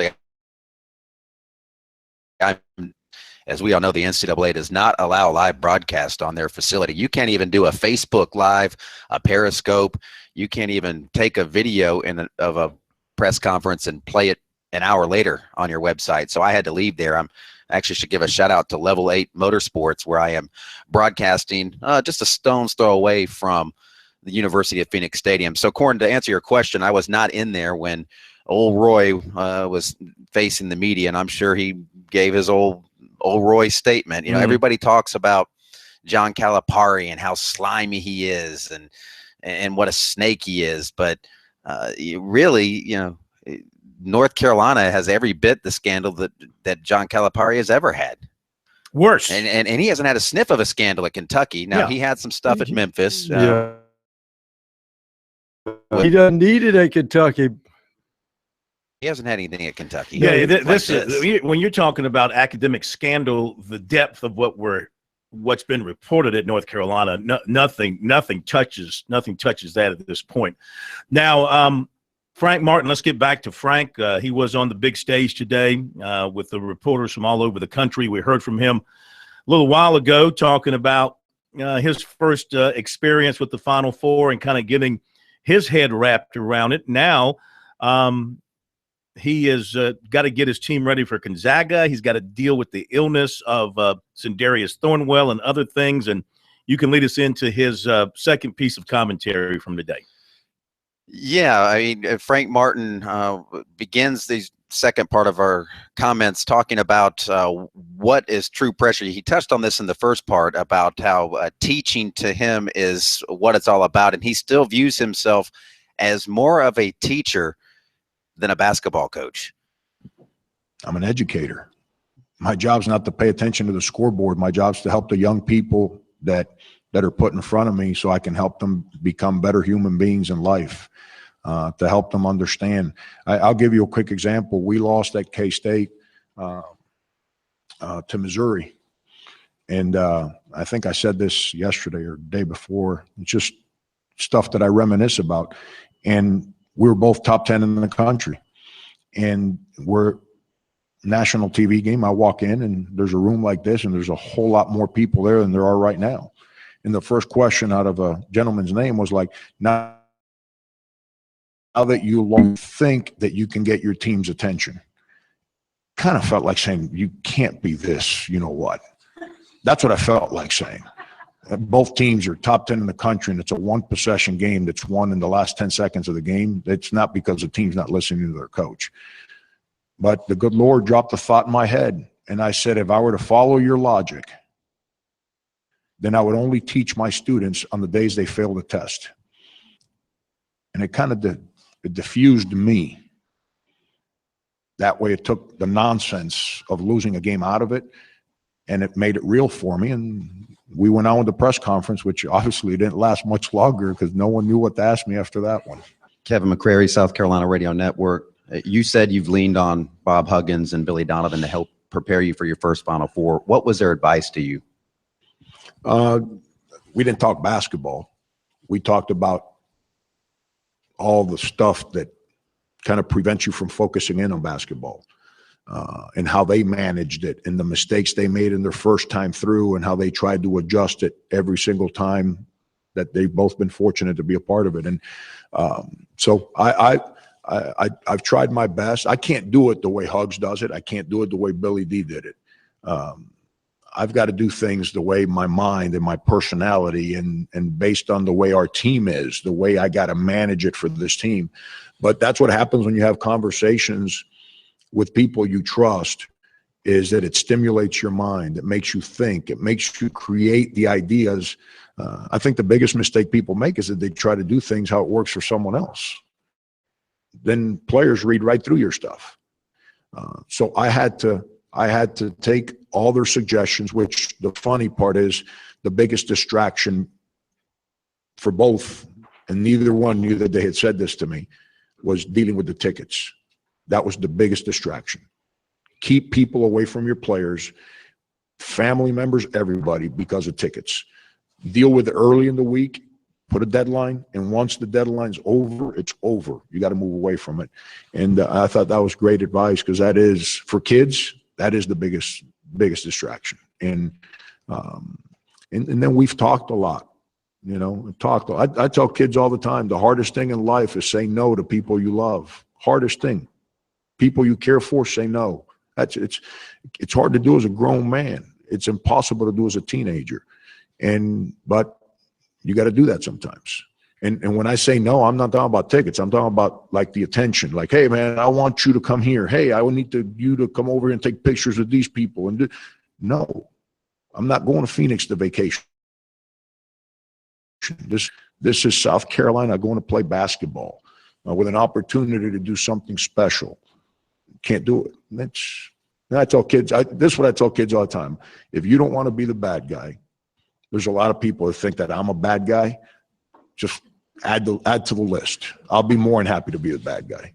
we all know, the NCAA does not allow live broadcast on their facility. You can't even do a Facebook Live, a Periscope. You can't even take a video of a press conference and play it an hour later on your website. So I had to leave there. I actually should give a shout out to Level 8 Motorsports, where I am broadcasting just a stone's throw away from the University of Phoenix Stadium. So, Corn, to answer your question, I was not in there when old Roy was facing the media, and I'm sure he gave his old Roy statement. Everybody talks about John Calipari and how slimy he is and what a snake he is, but really, North Carolina has every bit the scandal that John Calipari has ever had. Worse. And he hasn't had a sniff of a scandal at Kentucky. Now, he had some stuff at Memphis. He doesn't need it at Kentucky. He hasn't had anything at Kentucky. Yeah, this is when you're talking about academic scandal, the depth of what's been reported at North Carolina, nothing touches that at this point. Now, Frank Martin, let's get back to Frank. He was on the big stage today with the reporters from all over the country. We heard from him a little while ago talking about his first experience with the Final Four and kind of getting his head wrapped around it. Now he has got to get his team ready for Gonzaga. He's got to deal with the illness of Sindarius Thornwell and other things. And you can lead us into his second piece of commentary from today. Yeah, I mean, Frank Martin begins the second part of our comments talking about what is true pressure. He touched on this in the first part about how teaching to him is what it's all about, and he still views himself as more of a teacher than a basketball coach? I'm an educator. My job's not to pay attention to the scoreboard. My job's to help the young people that are put in front of me so I can help them become better human beings in life, to help them understand. I'll give you a quick example. We lost at K-State to Missouri. And I think I said this yesterday or the day before. It's just stuff that I reminisce about. And we were both top 10 in the country. And we're national TV game. I walk in and there's a room like this and there's a whole lot more people there than there are right now. And the first question out of a gentleman's name was like, now that you think that you can get your team's attention, kind of felt like saying, you can't be this, you know what? That's what I felt like saying. Both teams are top 10 in the country, and it's a one-possession game that's won in the last 10 seconds of the game. It's not because the team's not listening to their coach. But the good Lord dropped a thought in my head, and I said, if I were to follow your logic, then I would only teach my students on the days they fail the test. And it kind of it diffused me. That way it took the nonsense of losing a game out of it, and it made it real for me. And we went on with the press conference, which obviously didn't last much longer because no one knew what to ask me after that one. Kevin McCrary, South Carolina Radio Network. You said you've leaned on Bob Huggins and Billy Donovan to help prepare you for your first Final Four. What was their advice to you? We didn't talk basketball. We talked about all the stuff that kind of prevents you from focusing in on basketball, and how they managed it and the mistakes they made in their first time through and how they tried to adjust it every single time that they've both been fortunate to be a part of it. And so I've tried my best. I can't do it the way Hugs does it. I can't do it the way Billy D did it. I've got to do things the way my mind and my personality and based on the way our team is, the way I got to manage it for this team. But that's what happens when you have conversations with people you trust, is that it stimulates your mind. It makes you think. It makes you create the ideas. I think the biggest mistake people make is that they try to do things how it works for someone else. Then players read right through your stuff. So I had to take all their suggestions, which the funny part is the biggest distraction for both, and neither one knew that they had said this to me, was dealing with the tickets. That was the biggest distraction. Keep people away from your players, family members, everybody, because of tickets. Deal with it early in the week, put a deadline, and once the deadline's over, it's over. You got to move away from it. And I thought that was great advice, because that is, for kids, that is the biggest distraction. And then we've talked a lot. You know, I tell kids all the time, the hardest thing in life is say no to people you love. Hardest thing. People you care for, say no. It's hard to do as a grown man. It's impossible to do as a teenager. But you got to do that sometimes. And when I say no, I'm not talking about tickets. I'm talking about like the attention. Like, hey man, I want you to come here. Hey, I need you to come over here and take pictures with these people. No, I'm not going to Phoenix to vacation. This is South Carolina going to play basketball with an opportunity to do something special. Can't do it. I tell kids, this is what I tell kids all the time. If you don't want to be the bad guy, there's a lot of people that think that I'm a bad guy. Just add to the list. I'll be more than happy to be the bad guy.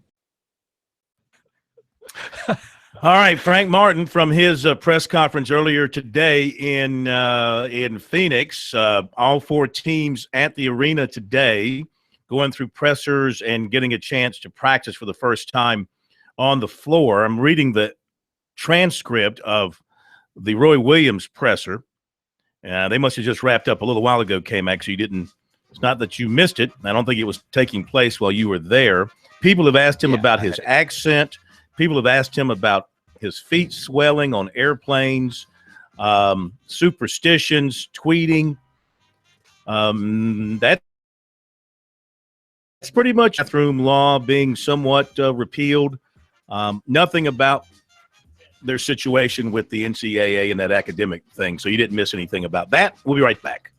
All right, Frank Martin from his press conference earlier today in Phoenix. All four teams at the arena today, going through pressers and getting a chance to practice for the first time on the floor. I'm reading the transcript of the Roy Williams presser. They must have just wrapped up a little while ago, K-Mac, so you didn't. It's not that you missed it. I don't think it was taking place while you were there. People have asked him about his accent. People have asked him about his feet swelling on airplanes, superstitions, tweeting. That's pretty much bathroom law being somewhat repealed. Nothing about their situation with the NCAA and that academic thing. So you didn't miss anything about that. We'll be right back.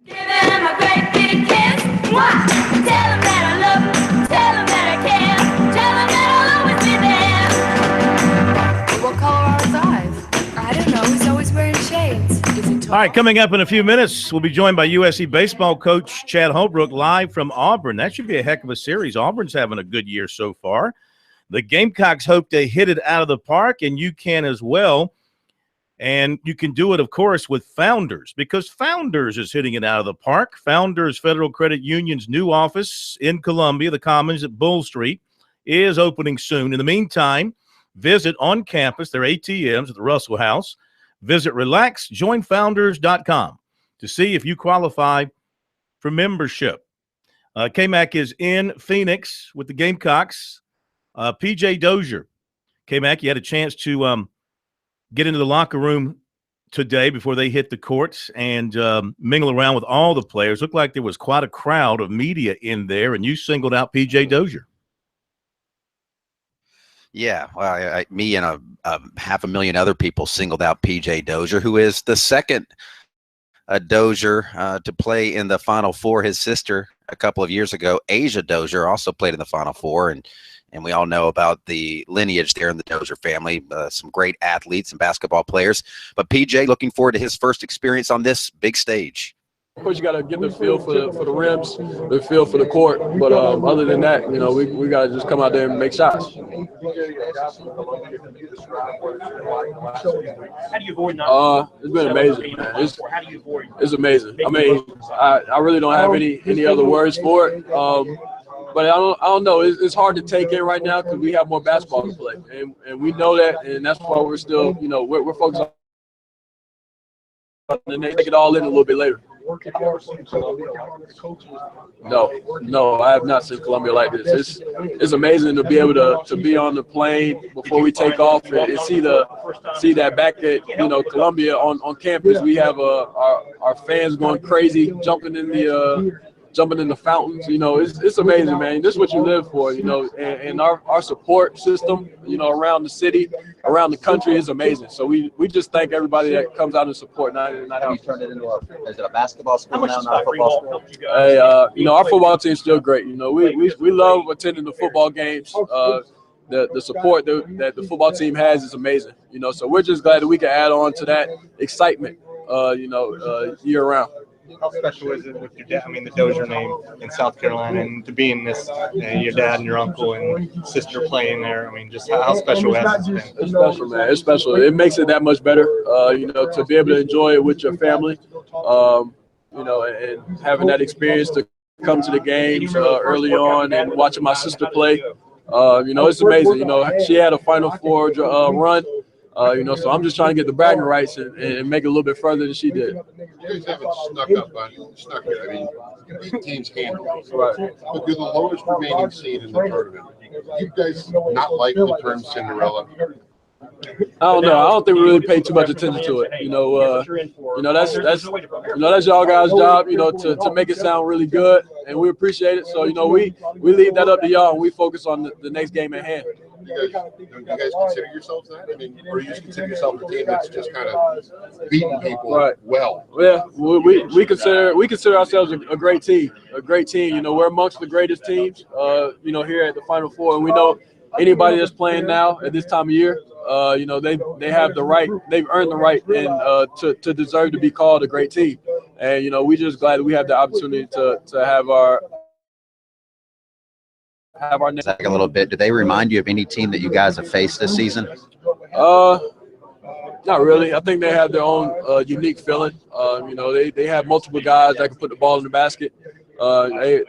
Give him a great big kiss. Mwah! Tell him that I love him. Tell him that I care. Tell him that I'll always be there. What color are his eyes? I don't know. He's always wearing shades. Is he tall? All right, coming up in a few minutes, we'll be joined by USC baseball coach Chad Holbrook live from Auburn. That should be a heck of a series. Auburn's having a good year so far. The Gamecocks hope to hit it out of the park, and you can as well. And you can do it, of course, with Founders, because Founders is hitting it out of the park. Founders Federal Credit Union's new office in Columbia, the Commons at Bull Street, is opening soon. In the meantime, visit on campus their ATMs at the Russell House. Visit relaxjoinfounders.com to see if you qualify for membership. K-Mac is in Phoenix with the Gamecocks. PJ Dozier. K-Mac, you had a chance to get into the locker room today before they hit the courts and mingle around with all the players. Looked like there was quite a crowd of media in there, and you singled out P.J. Dozier. Yeah, well, me and a 500,000 other people singled out P.J. Dozier, who is the second Dozier to play in the Final Four. His sister a couple of years ago, Asia Dozier, also played in the Final Four, and we all know about the lineage there in the Dozier family, some great athletes and basketball players. But PJ, looking forward to his first experience on this big stage. Of course, you got to get the feel for the rims, the feel for the court. But other than that, you know, we got to just come out there and make shots. How do you avoid not? It's been amazing, man. It's amazing. I mean, I really don't have any other words for it. But I don't know. It's hard to take in right now because we have more basketball to play, and we know that, and that's why we're still, you know, we're focused on and they take it all in a little bit later. No, I have not seen Columbia like this. It's amazing to be able to be on the plane before we take off and see that back at, you know, Columbia on campus. We have our fans going crazy, jumping in the fountains. You know, it's amazing, man. This is what you live for, you know, and our support system, you know, around the city, around the country is amazing. So we just thank everybody that comes out and support. Not how you turn it into is it a basketball school now, not a football school? Hey, you know, our football team's still great. You know, we love attending the football games. The support that the football team has is amazing. You know, so we're just glad that we can add on to that excitement, you know, year round. How special is it with your dad? I mean, the Dozier name in South Carolina, and to be in this, your dad and your uncle and sister playing there. I mean, just how special has it been? It's special, man. It's special. It makes it that much better. You know, to be able to enjoy it with your family. You know, and having that experience to come to the games early on and watching my sister play. You know, it's amazing. You know, she had a Final Four run. You know, so I'm just trying to get the bragging rights and make it a little bit further than she did. You guys haven't snuck it. I mean, big teams handle it. Right. But you're the lowest remaining seed in the tournament. You guys not like the term Cinderella? I don't know. I don't think we really pay too much attention to it. You know, that's y'all guys' job. You know, to make it sound really good, and we appreciate it. So you know, we leave that up to y'all, and we focus on the next game at hand. Do you guys consider yourselves that? I mean, or you just consider yourself a team that's just kind of beating people well? Yeah, we consider ourselves a great team. A great team. You know, we're amongst the greatest teams. You know, here at the Final Four, and we know anybody that's playing now at this time of year, you know, they have the right. They've earned the right and to deserve to be called a great team. And you know, we're just glad that we have the opportunity to have our a little bit. Do they remind you of any team that you guys have faced this season? Not really. I think they have their own unique feeling. You know, they have multiple guys that can put the ball in the basket.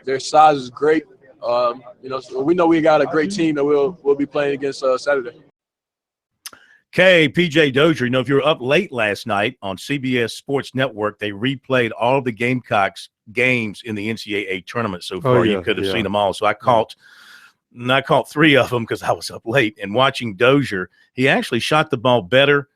Their size is great. You know, so we know we got a great team that we'll be playing against Saturday. Okay, PJ Dozier, you know, if you were up late last night on CBS Sports Network, they replayed all of the Gamecocks games in the NCAA tournament so far. You could have seen them all. So I caught 3 of them because I was up late. And watching Dozier, he actually shot the ball better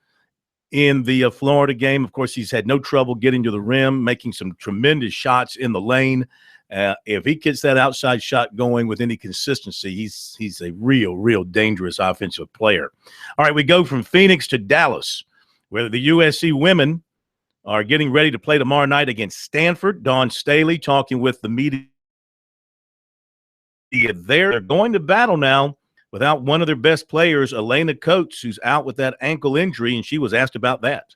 in the Florida game. Of course, he's had no trouble getting to the rim, making some tremendous shots in the lane. If he gets that outside shot going with any consistency, he's a real dangerous offensive player. All right, we go from Phoenix to Dallas, where the USC women are getting ready to play tomorrow night against Stanford. Dawn Staley talking with the media there. They're going to battle now without one of their best players, Elena Coates, who's out with that ankle injury, and she was asked about that.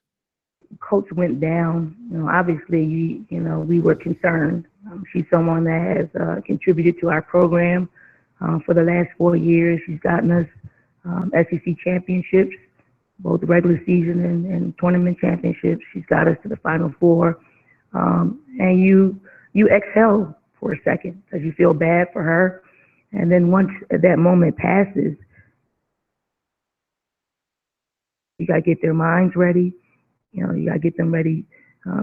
Coach went down. Obviously, we were concerned. She's someone that has contributed to our program for the last 4 years. She's gotten us SEC championships, both regular season and tournament championships. She's got us to the Final Four. And you exhale for a second because you feel bad for her. And then once that moment passes, you got to get their minds ready. You got to get them ready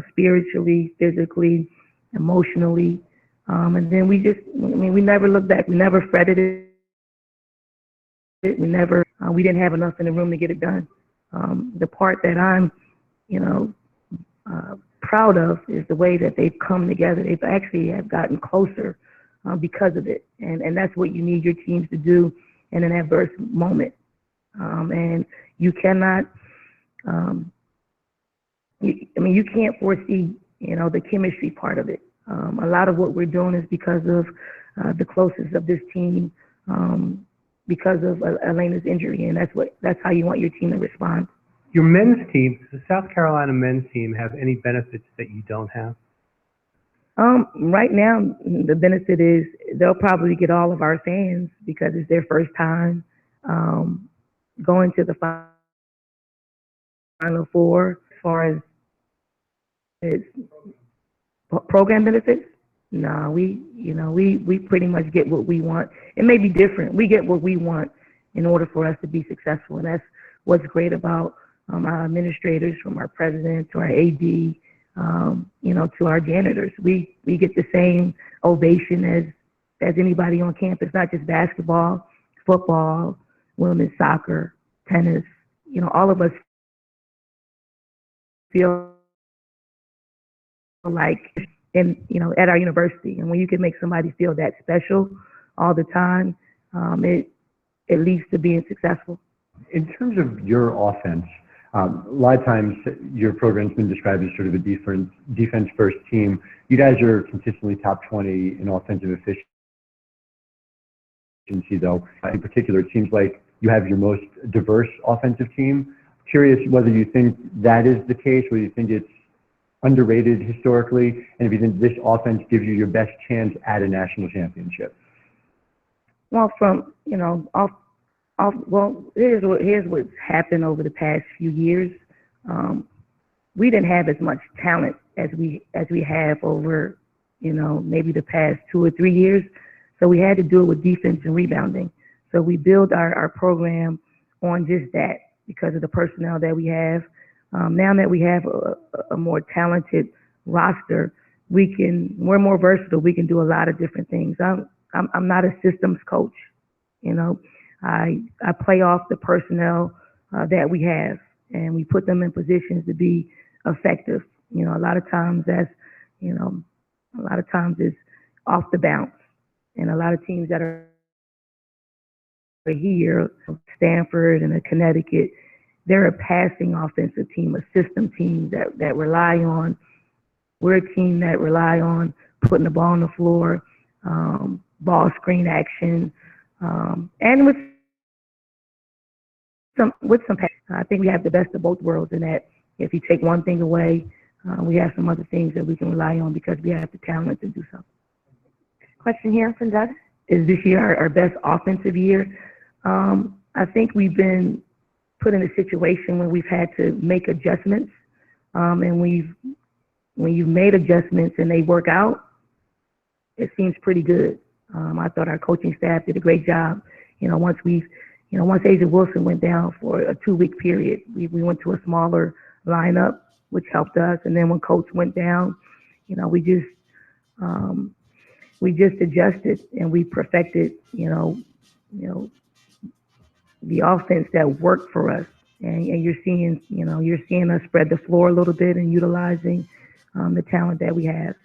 spiritually, physically, emotionally. And then we never looked back. We never fretted it. We didn't have enough in the room to get it done. The part that I'm, proud of is the way that they've come together. They've actually have gotten closer because of it. And that's what you need your teams to do in an adverse moment. And you cannot, you can't foresee, the chemistry part of it. A lot of what we're doing is because of the closeness of this team, because of Elena's injury, and that's how you want your team to respond. Your men's team, does the South Carolina men's team have any benefits that you don't have? Right now, the benefit is they'll probably get all of our fans because it's their first time going to the Final Four. As far as its program benefits, no, we pretty much get what we want. It may be different. We get what we want in order for us to be successful, and that's what's great about our administrators, from our president to our AD, to our janitors. We get the same ovation as anybody on campus, not just basketball, football, women's soccer, tennis. All of us feel like at our university. And when you can make somebody feel that special all the time, it leads to being successful. In terms of your offense, a lot of times your program's been described as sort of a defense-first team. You guys are consistently top 20 in offensive efficiency, though. In particular, it seems like you have your most diverse offensive team. Curious whether you think that is the case, whether you think it's underrated historically, and if you think this offense gives you your best chance at a national championship. Well, here's what's happened over the past few years. We didn't have as much talent as we have over, maybe the past 2 or 3 years. So we had to do it with defense and rebounding. So we build our program on just that because of the personnel that we have. Now that we have a more talented roster, we're more versatile. We can do a lot of different things. I'm not a systems coach. I play off the personnel that we have, and we put them in positions to be effective. A lot of times it's off the bounce, and a lot of teams that are here, Stanford and Connecticut, they're a passing offensive team, a system team that rely on. We're a team that rely on putting the ball on the floor, ball screen action, and with some I think we have the best of both worlds in that if you take one thing away, we have some other things that we can rely on because we have the talent to do so. Question here from Doug. Is this year our best offensive year? I think we've been put in a situation where we've had to make adjustments, and when you've made adjustments and they work out, it seems pretty good. I thought our coaching staff did a great job. Once Asia Wilson went down for a 2-week period, we went to a smaller lineup, which helped us. And then when Coach went down, we just adjusted and we perfected, the offense that worked for us. And you're seeing us spread the floor a little bit and utilizing the talent that we have.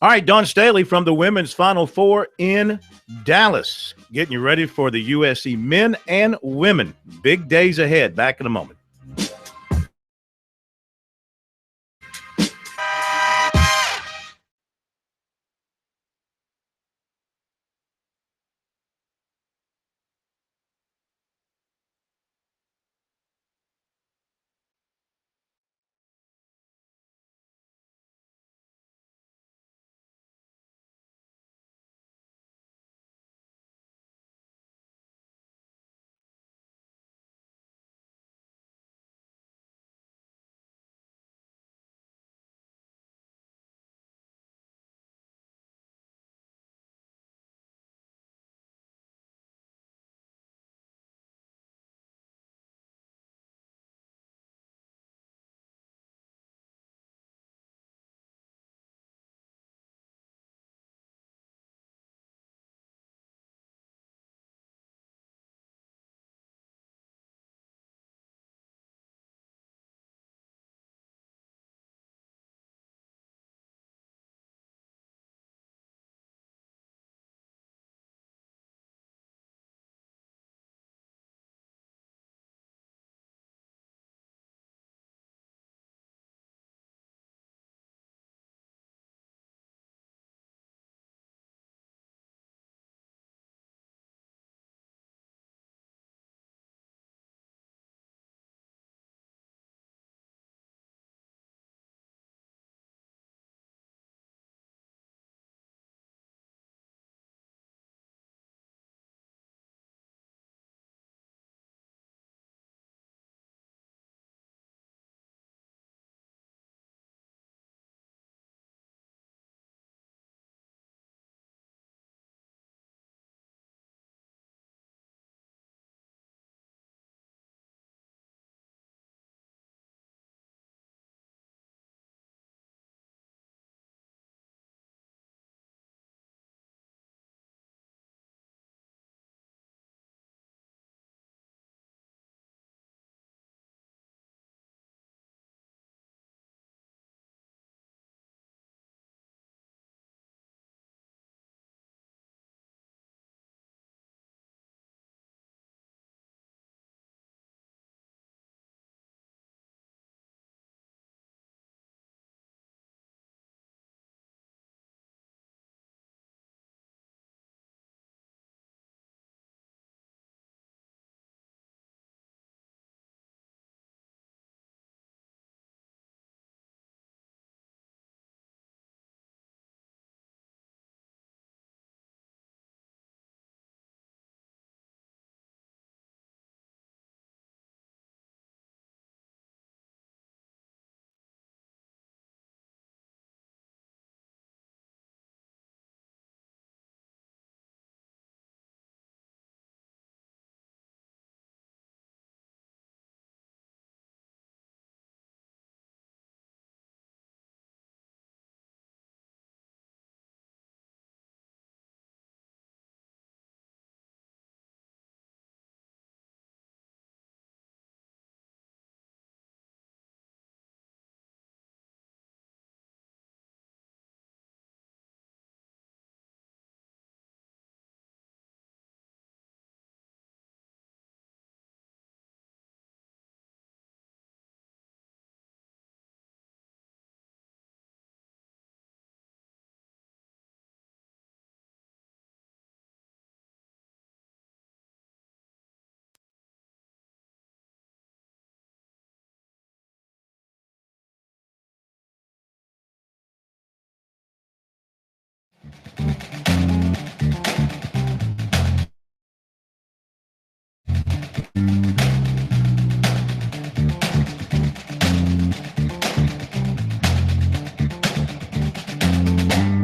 All right, Dawn Staley from the Women's Final Four in Dallas, getting you ready for the USC men and women. Big days ahead. Back in a moment.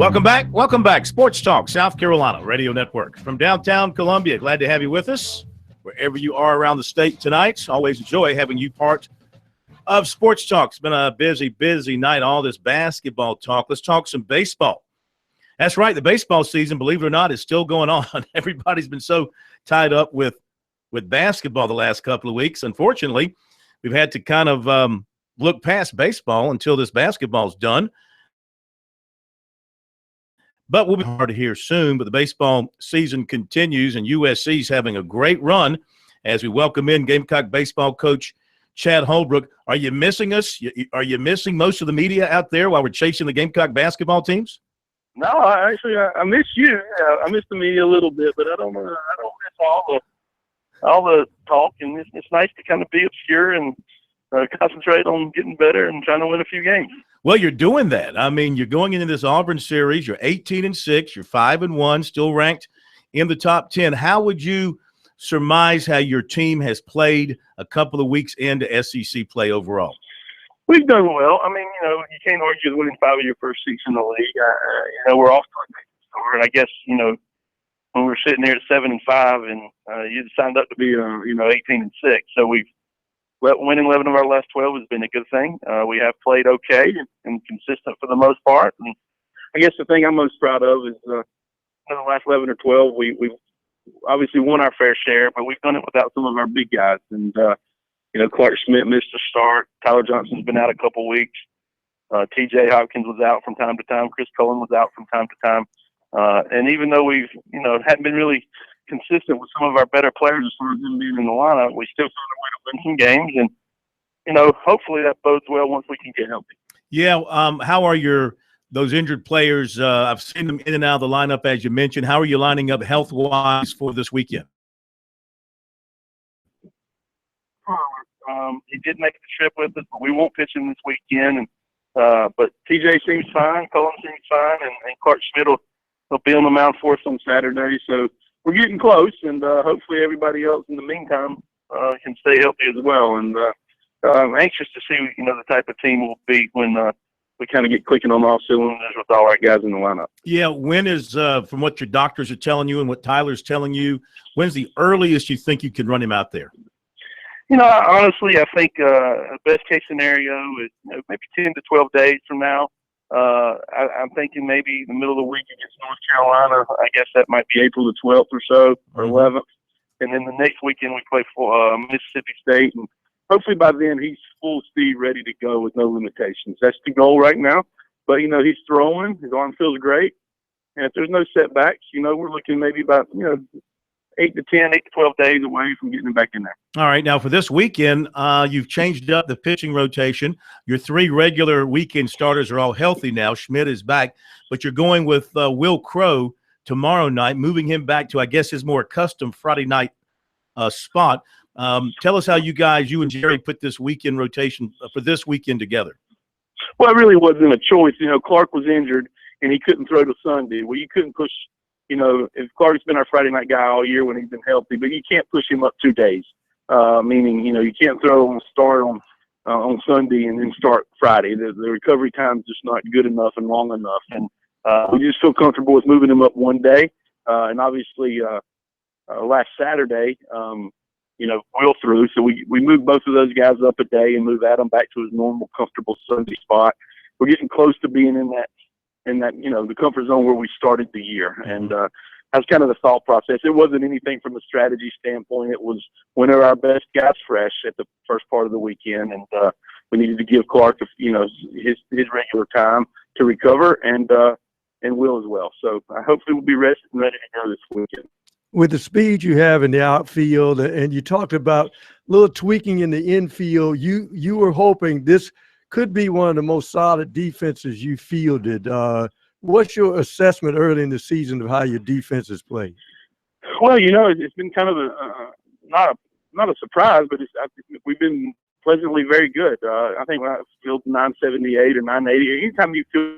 Welcome back. Welcome back. Sports Talk, South Carolina Radio Network. From downtown Columbia, glad to have you with us. Wherever you are around the state tonight, always enjoy having you part of Sports Talk. It's been a busy, busy night, all this basketball talk. Let's talk some baseball. That's right, the baseball season, believe it or not, is still going on. Everybody's been so tied up with basketball the last couple of weeks. Unfortunately, we've had to kind of look past baseball until this basketball's done. But we'll be hard to hear soon. But the baseball season continues, and USC's having a great run as we welcome in Gamecock baseball coach Chad Holbrook. Are you missing us? Are you missing most of the media out there while we're chasing the Gamecock basketball teams? No, I miss you. I miss the media a little bit, but I don't miss all the talk, and it's nice to kind of be obscure and concentrate on getting better and trying to win a few games. Well, you're doing that. I mean, you're going into this Auburn series. You're 18-6. You're 5-1, still ranked in the top 10. How would you surmise how your team has played a couple of weeks into SEC play overall? We've done well. I mean, you can't argue with winning 5 of your first 6 in the league. We're off to a great start. And I guess, when we're sitting here at 7-5 and you signed up to be, 18-6. So we've winning 11 of our last 12 has been a good thing. We have played okay and consistent for the most part. And I guess the thing I'm most proud of is in the last 11 or 12, we've obviously won our fair share, but we've done it without some of our big guys. And, Clark Schmidt missed a start. Tyler Johnson's been out a couple weeks. TJ Hopkins was out from time to time. Chris Cullen was out from time to time. And even though we've, hadn't been really consistent with some of our better players as far as them being in the lineup, we still found a way to win some games. And, hopefully that bodes well once we can get healthy. Yeah. How are those injured players? I've seen them in and out of the lineup, as you mentioned. How are you lining up health-wise for this weekend? He did make the trip with us, but we won't pitch him this weekend. And but TJ seems fine, Cullen seems fine, and Clark Schmidt will be on the mound for us on Saturday. So we're getting close, and hopefully everybody else in the meantime can stay healthy as well. And I'm anxious to see the type of team we'll be when we kind of get clicking on all cylinders with all our guys in the lineup. Yeah, when is from what your doctors are telling you and what Tyler's telling you, when's the earliest you think you could run him out there? Honestly, I think the best case scenario is maybe 10 to 12 days from now. I'm thinking maybe the middle of the week against North Carolina. I guess that might be April the 12th or so, or 11th. And then the next weekend we play for Mississippi State. And hopefully by then he's full speed, ready to go with no limitations. That's the goal right now. But, he's throwing. His arm feels great. And if there's no setbacks, we're looking maybe about, 8 to 12 days away from getting him back in there. All right. Now, for this weekend, you've changed up the pitching rotation. Your 3 regular weekend starters are all healthy now. Schmidt is back. But you're going with Will Crow tomorrow night, moving him back to, I guess, his more accustomed Friday night spot. Tell us how you and Jerry put this weekend rotation for this weekend together. Well, it really wasn't a choice. Clark was injured, and he couldn't throw till Sunday. Well, you couldn't push – if Clark's been our Friday night guy all year when he's been healthy, but you can't push him up 2 days. Meaning, you can't throw on start on Sunday and then start Friday. The recovery time is just not good enough and long enough. And we just feel comfortable with moving him up 1 day. And obviously, last Saturday, Will threw, so we moved both of those guys up a day and moved Adam back to his normal, comfortable Sunday spot. We're getting close to being in that the comfort zone where we started the year. And that's kind of the thought process. It wasn't anything from a strategy standpoint. It was when are our best guys fresh at the first part of the weekend, and we needed to give Clark, his regular time to recover, and Will as well. So hopefully we'll be rested and ready to go this weekend. With the speed you have in the outfield, and you talked about a little tweaking in the infield, you were hoping this could be one of the most solid defenses you fielded. What's your assessment early in the season of how your defense has played? Well, it's been kind of not a surprise, but we've been pleasantly very good. I think when I fielded 978 or 980, anytime you field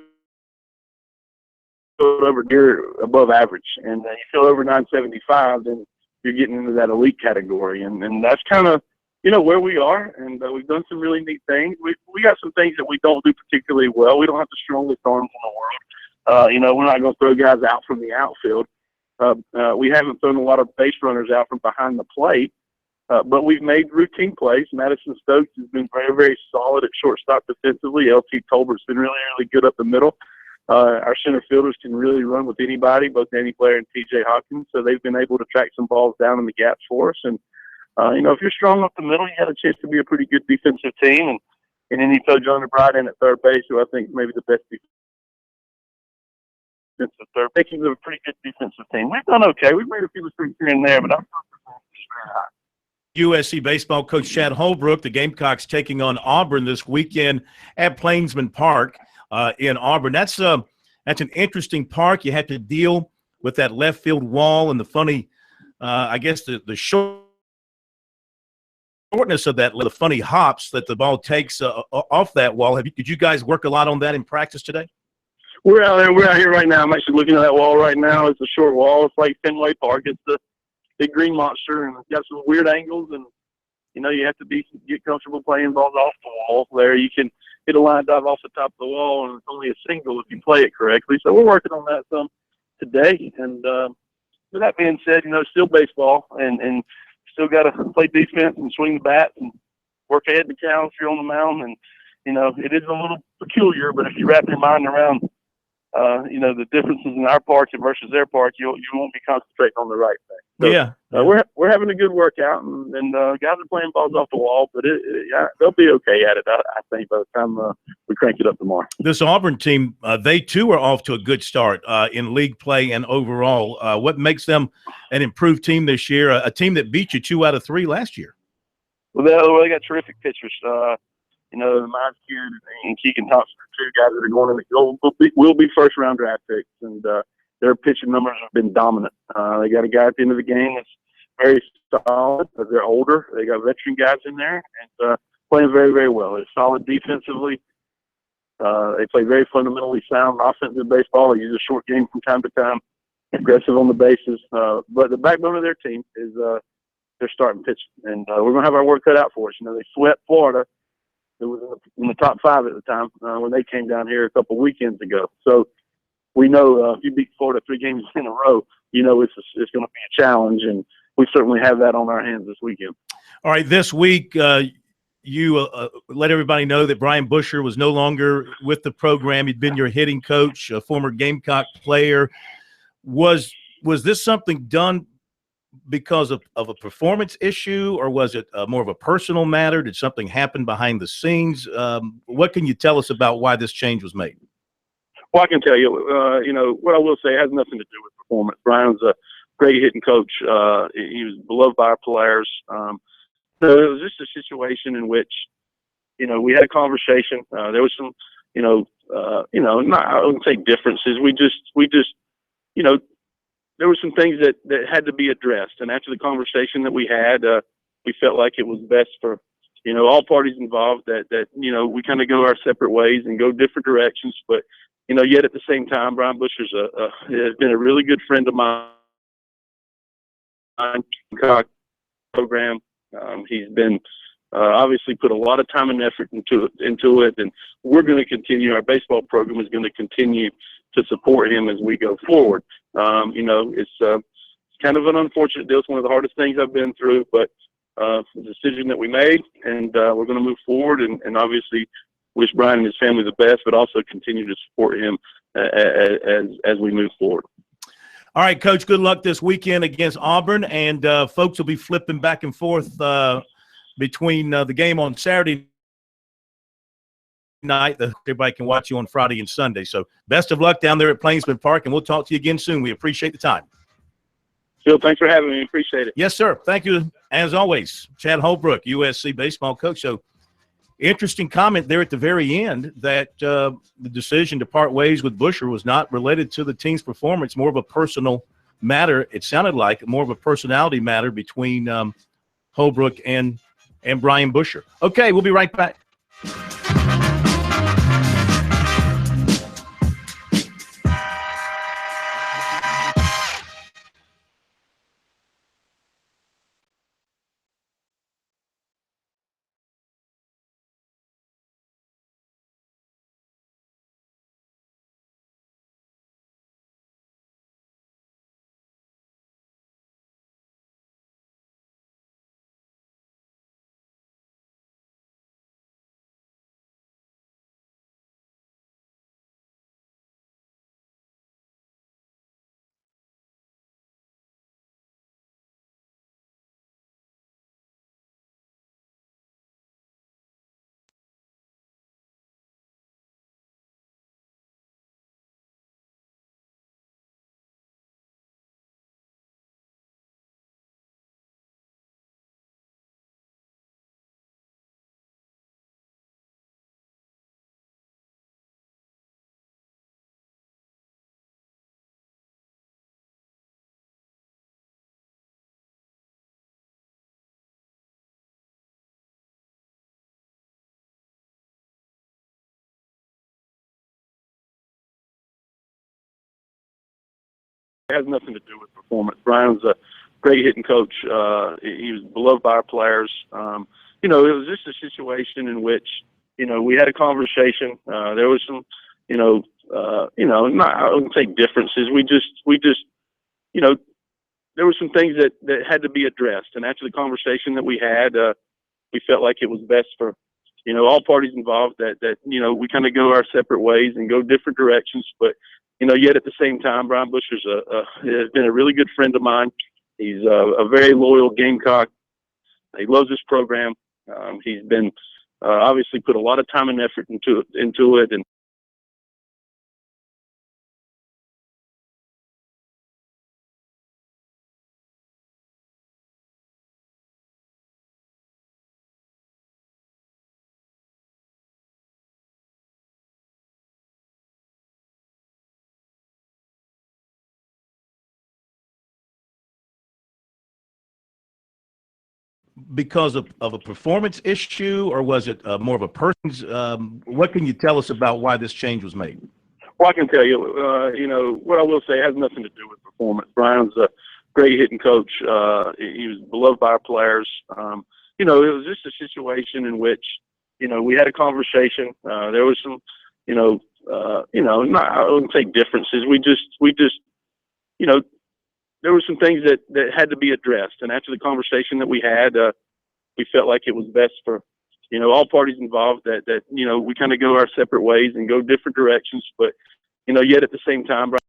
over near above average, and you feel over 975, then you're getting into that elite category, and that's kind of where we are, and we've done some really neat things. We got some things that we don't do particularly well. We don't have the strongest arms in the world, We're not going to throw guys out from the outfield. We haven't thrown a lot of base runners out from behind the plate, but we've made routine plays. Madison Stokes has been very, very solid at shortstop defensively. LT Tolbert's been really, really good up the middle. Our center fielders can really run with anybody, both Danny Blair and TJ Hawkins, so they've been able to track some balls down in the gaps for us. And, if you're strong up the middle, you got a chance to be a pretty good defensive team. And then you throw Jonah Bright in at third base, who I think maybe the best defensive third. I think he's a pretty good defensive team. We've done okay. We've made a few mistakes here and there, but I'm not very high. USC baseball coach Chad Holbrook, the Gamecocks taking on Auburn this weekend at Plainsman Park in Auburn. That's an interesting park. You had to deal with that left field wall and the funny, the shortness of that, the funny hops that the ball takes off that wall. Did you guys work a lot on that in practice today? We're out there. We're out here right now. I'm actually looking at that wall right now. It's a short wall. It's like Fenway Park. It's the big green monster, and it's got some weird angles. And you have to get comfortable playing balls off the wall. There, you can hit a line drive off the top of the wall, and it's only a single if you play it correctly. So we're working on that some today. And with that being said, it's still baseball, and still got to play defense and swing the bat and work ahead the count if you're on the mound. And it is a little peculiar, but if you wrap your mind around the differences in our park versus their park, you won't be concentrating on the right thing. So, we're having a good workout, and guys are playing balls off the wall, but they'll be okay at it, I think, by the time we crank it up tomorrow. This Auburn team, they too are off to a good start in league play and overall. What makes them an improved team this year, a team that beat you 2 out of 3 last year? Well, they got terrific pitchers. The Miles Kid and Keegan Thompson are 2 guys that are going in will be first-round draft picks, and their pitching numbers have been dominant. They got a guy at the end of the game that's very solid, but they're older. They got veteran guys in there and playing very, very well. They're solid defensively. They play very fundamentally sound offensive baseball. They use a short game from time to time, aggressive on the bases. But the backbone of their team is their starting pitching, and we're going to have our work cut out for us. They swept Florida. It was in the top 5 at the time when they came down here a couple weekends ago. So we know if you beat Florida 3 games in a row, it's going to be a challenge, and we certainly have that on our hands this weekend. All right, this week you let everybody know that Brian Busher was no longer with the program. He'd been your hitting coach, a former Gamecock player. Was this something done because of a performance issue, or was it more of a personal matter? Did something happen behind the scenes? What can you tell us about why this change was made? Well, I can tell you, what I will say has nothing to do with performance. Brian's a great hitting coach. He was beloved by our players. So it was just a situation in which, we had a conversation. There was some, I wouldn't say differences. We just, there were some things that had to be addressed. And after the conversation that we had, we felt like it was best for, all parties involved that we kind of go our separate ways and go different directions. But, yet at the same time, Brian Busher's has been a really good friend of mine. Program. He's been obviously put a lot of time and effort into it, and we're going to continue. Our baseball program is going to continue to support him as we go forward. It's kind of an unfortunate deal. It's one of the hardest things I've been through, but the decision that we made, and we're going to move forward and obviously wish Brian and his family the best, but also continue to support him as we move forward. All right, Coach, good luck this weekend against Auburn, and folks will be flipping back and forth between the game on Saturday night. Everybody can watch you on Friday and Sunday. So best of luck down there at Plainsman Park, and we'll talk to you again soon. We appreciate the time. Phil, thanks for having me. Appreciate it. Yes, sir. Thank you, as always. Chad Holbrook, USC baseball coach. So interesting comment there at the very end that the decision to part ways with Busher was not related to the team's performance, more of a personal matter. It sounded like more of a personality matter between Holbrook and Brian Busher. Okay, we'll be right back. It has nothing to do with performance. Brian was a great hitting coach. He was beloved by our players. It was just a situation in which, we had a conversation. There was some, I wouldn't say differences. We just, there were some things that had to be addressed. And after the conversation that we had, we felt like it was best for, all parties involved that we kind of go our separate ways and go different directions. But, yet at the same time, Brian Busher's has been a really good friend of mine. He's a very loyal Gamecock. He loves this program. He's been obviously put a lot of time and effort into it. And Because of a performance issue, or was it more of a person's? What can you tell us about why this change was made? Well, I can tell you, what I will say has nothing to do with performance. Brian's a great hitting coach. He was beloved by our players. It was just a situation in which, we had a conversation. There was some, I wouldn't say differences. We just, there were some things that had to be addressed. And after the conversation that we had, we felt like it was best for, all parties involved that we kind of go our separate ways and go different directions. But, yet at the same time, Brian,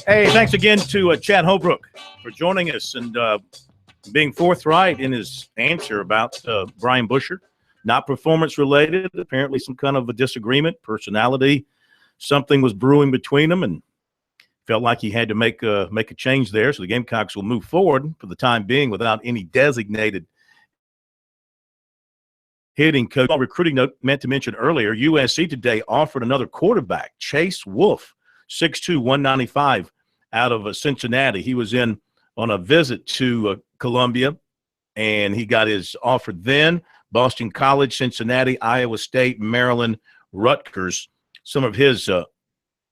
Hey, thanks again to Chad Holbrook for joining us and being forthright in his answer about Brian Busher. Not performance related, apparently some kind of a disagreement, personality, something was brewing between them, and felt like he had to make a change there. So the Gamecocks will move forward for the time being without any designated hitting coach. Recruiting note meant to mention earlier, USC today offered another quarterback, Chase Wolf, 6'2", 195, out of Cincinnati. He was in on a visit to Columbia, and he got his offer then. Boston College, Cincinnati, Iowa State, Maryland, Rutgers, some of his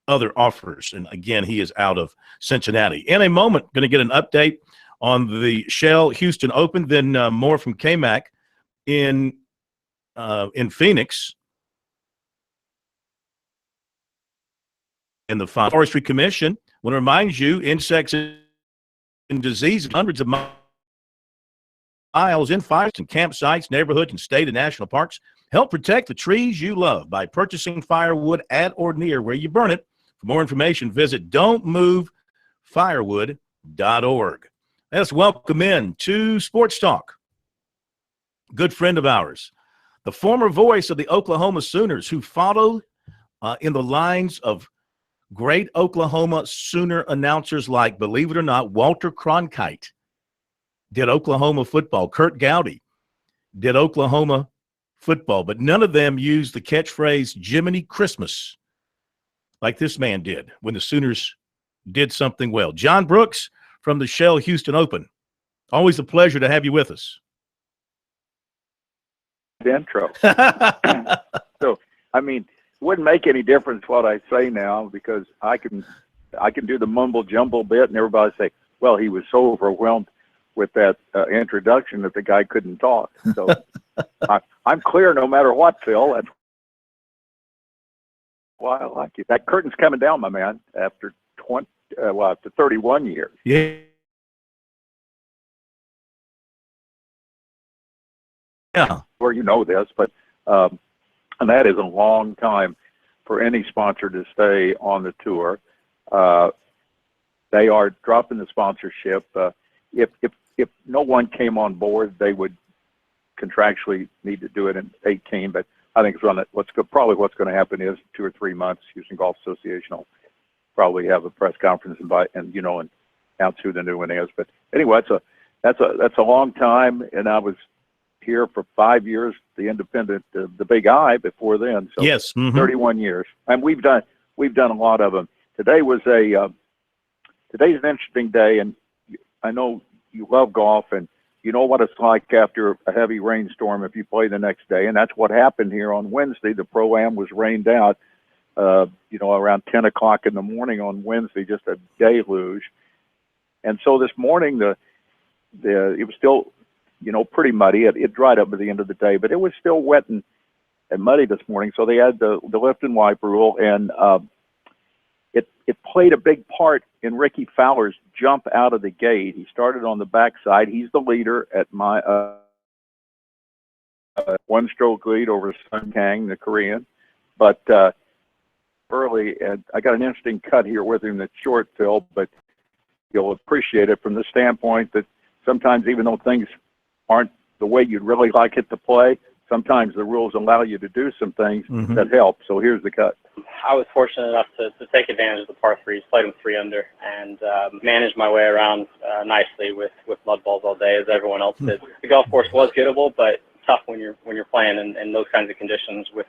other offers. And again, he is out of Cincinnati. In a moment, going to get an update on the Shell Houston Open, then more from KMAC in Phoenix. In the Forestry Commission, I want to remind you, insects and disease, hundreds of miles in fires and campsites, neighborhoods, and state and national parks. Help protect the trees you love by purchasing firewood at or near where you burn it. For more information, visit don'tmovefirewood.org. Let's welcome in to Sports Talk. Good friend of ours, the former voice of the Oklahoma Sooners, who followed in the lines of great Oklahoma Sooner announcers like, believe it or not, Walter Cronkite did Oklahoma football. Kurt Gowdy did Oklahoma football, but none of them used the catchphrase Jiminy Christmas like this man did when the Sooners did something well. John Brooks from the Shell Houston Open. Always a pleasure to have you with us. Intro. So, I mean, wouldn't make any difference what I say now, because I can do the mumble jumble bit, and everybody say, well, he was so overwhelmed with that introduction that the guy couldn't talk. So I'm clear no matter what, Phil. That's why I like you. That curtain's coming down, my man, after after 31 years. Yeah. Yeah. Or you know this, but and that is a long time for any sponsor to stay on the tour. They are dropping the sponsorship. If no one came on board, they would contractually need to do it in 18. But I think probably what's going to happen is 2 or 3 months, Houston Golf Association will probably have a press conference and announce who the new one is. But anyway, that's a long time, and I was here for 5 years, the independent, the Big I before then. So yes, 31 years, and we've done a lot of them. Today's an interesting day, and I know you love golf, and you know what it's like after a heavy rainstorm if you play the next day, and that's what happened here on Wednesday. The Pro-Am was rained out, around 10 o'clock in the morning on Wednesday, just a deluge. And so this morning, it was still, pretty muddy. It dried up at the end of the day, but it was still wet and muddy this morning. So they had the lift and wipe rule, and it played a big part in Ricky Fowler's jump out of the gate. He started on the backside. He's the leader at my 1-stroke lead over Sun Kang, the Korean. But early, and I got an interesting cut here with him that's short, Phil, but you'll appreciate it from the standpoint that sometimes, even though things aren't the way you'd really like it to play, sometimes the rules allow you to do some things that help. So here's the cut. I was fortunate enough to take advantage of the par threes, played them 3 under, and managed my way around nicely with mud balls all day, as everyone else did. The golf course was gettable, but tough when you're playing in those kinds of conditions with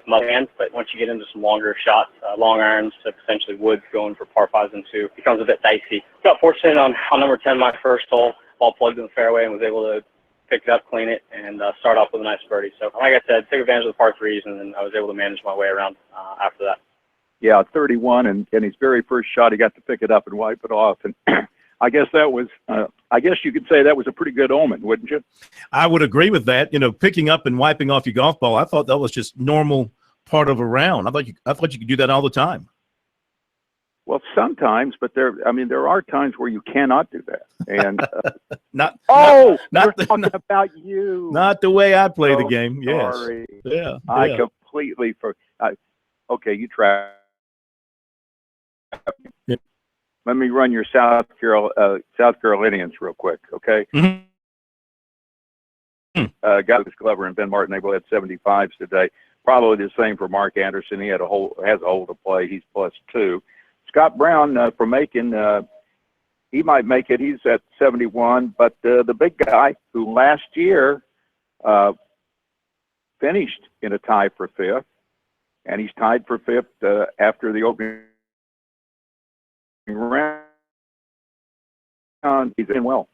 mud hands. But once you get into some longer shots, long irons to potentially woods going for par 5s and 2, it becomes a bit dicey. Got fortunate on number 10, my first hole, ball plugged in the fairway, and was able to pick it up, clean it, and start off with a nice birdie. So, like I said, took advantage of the par threes, and then I was able to manage my way around after that. Yeah, 31, and his very first shot, he got to pick it up and wipe it off. And I guess that was, I guess you could say that was a pretty good omen, wouldn't you? I would agree with that. Picking up and wiping off your golf ball, I thought that was just normal part of a round. I thought you could do that all the time. Well, sometimes, but there are times where you cannot do that. And not talking about you. Not the way I play the game. Yes. Sorry. Yeah. I completely okay, you try. Yeah. Let me run your South Carolinians real quick, okay? Got this Glover and Ben Martin. They both had 75s today. Probably the same for Mark Anderson. He has a hole to play. He's +2. Scott Brown from Macon, he might make it. He's at 71. But the big guy who last year finished in a tie for 5th, and he's tied for 5th after the opening round. He's in well.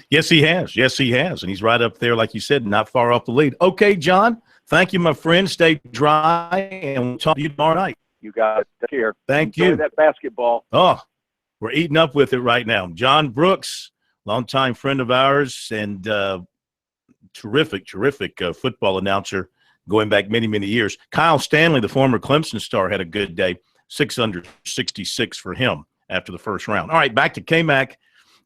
Yes, he has. And he's right up there, like you said, not far off the lead. Okay, John, thank you, my friend. Stay dry, and we'll talk to you tomorrow night. You got it. Take care. Thank Enjoy you. that basketball. Oh, we're eating up with it right now. John Brooks, longtime friend of ours and terrific football announcer going back many, many years. Kyle Stanley, the former Clemson star, had a good day. 6 under 66 for him after the first round. All right, back to K-Mac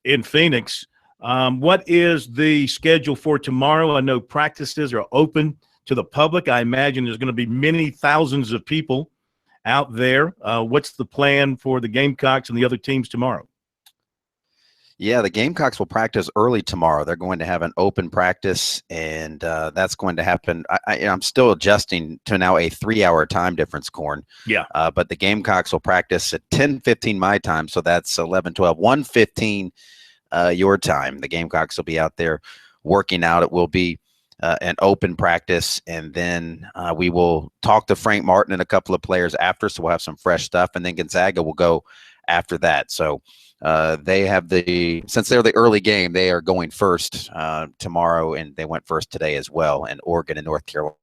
in Phoenix. What is the schedule for tomorrow? I know practices are open to the public. I imagine there's going to be many thousands of people out there. What's the plan for the Gamecocks and the other teams tomorrow? Yeah, the Gamecocks will practice early tomorrow. They're going to have an open practice, and that's going to happen. I'm still adjusting to now a 3-hour time difference, Corn. Yeah. But the Gamecocks will practice at 10:15 my time, so that's 11:12, 1:15 your time. The Gamecocks will be out there working out. It will be an open practice, and then we will talk to Frank Martin and a couple of players after, so we'll have some fresh stuff, and then Gonzaga will go after that. So they have since they're the early game, they are going first tomorrow, and they went first today as well, and Oregon and North Carolina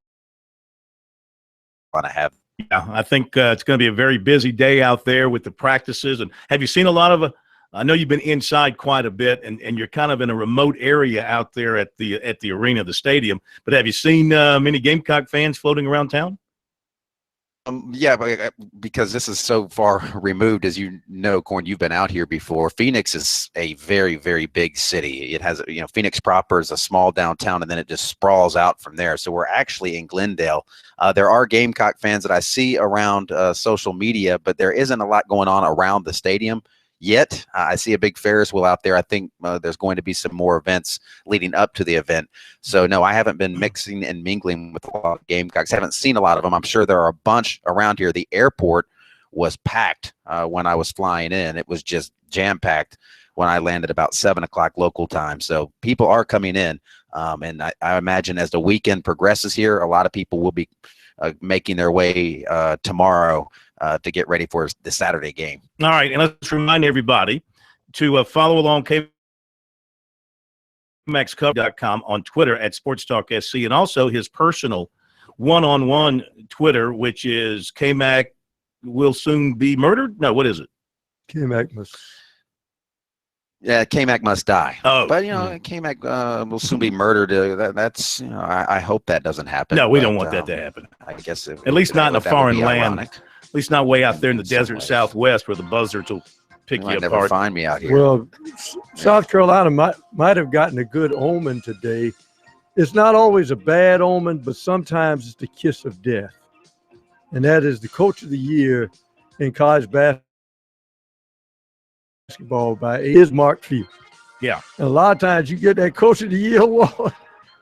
Carolina have. Yeah, I think it's going to be a very busy day out there with the practices. And have you seen a lot of I know you've been inside quite a bit, and you're kind of in a remote area out there at the arena, the stadium. But have you seen many Gamecock fans floating around town? Yeah, because this is so far removed, as you know, Corn, you've been out here before. Phoenix is a very, very big city. It has, Phoenix proper is a small downtown, and then it just sprawls out from there. So we're actually in Glendale. There are Gamecock fans that I see around social media, but there isn't a lot going on around the stadium yet. I see a big Ferris wheel out there. I think there's going to be some more events leading up to the event. So, no, I haven't been mixing and mingling with a lot of Gamecocks. I haven't seen a lot of them. I'm sure there are a bunch around here. The airport was packed when I was flying in. It was just jam-packed when I landed about 7 o'clock local time. So people are coming in. And I imagine as the weekend progresses here, a lot of people will be making their way tomorrow to get ready for the Saturday game. All right, and let's remind everybody to follow along KMaxCover.com on Twitter at SportsTalkSC, and also his personal one-on-one Twitter, which is KMac will soon be murdered? No, what is it? KMac must. Yeah, KMac must die. Oh, but KMac will soon be murdered. That's I hope that doesn't happen. No, we don't want that to happen. I guess at least not in a foreign land. Ironic. At least not way out there in the desert Southwest where the buzzards will pick you apart. Never find me out here. Well, South Carolina might have gotten a good omen today. It's not always a bad omen, but sometimes it's the kiss of death, and that is the coach of the year in college basketball is Mark Few. Yeah. And a lot of times you get that coach of the year award,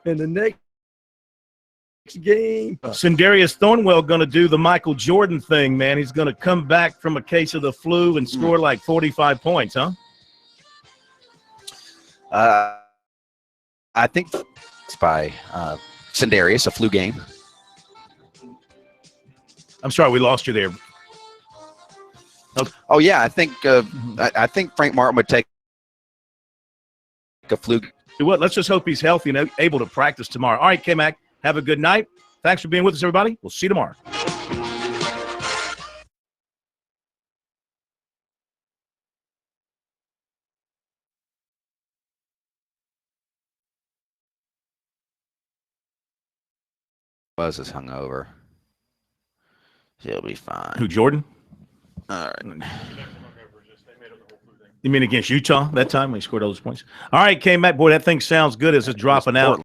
and the next game. Sindarius Thornwell going to do the Michael Jordan thing, man. He's going to come back from a case of the flu and score like 45 points, huh? I think it's by Sindarius, a flu game. I'm sorry, we lost you there. Oh yeah, I think Frank Martin would take a flu. What? Let's just hope he's healthy and able to practice tomorrow. All right, K-Mac, have a good night. Thanks for being with us, everybody. We'll see you tomorrow. Buzz is hungover. He'll be fine. Who, Jordan? All right. You mean against Utah that time when he scored all those points? All right, K-Mac, boy, that thing sounds good as it's dropping out.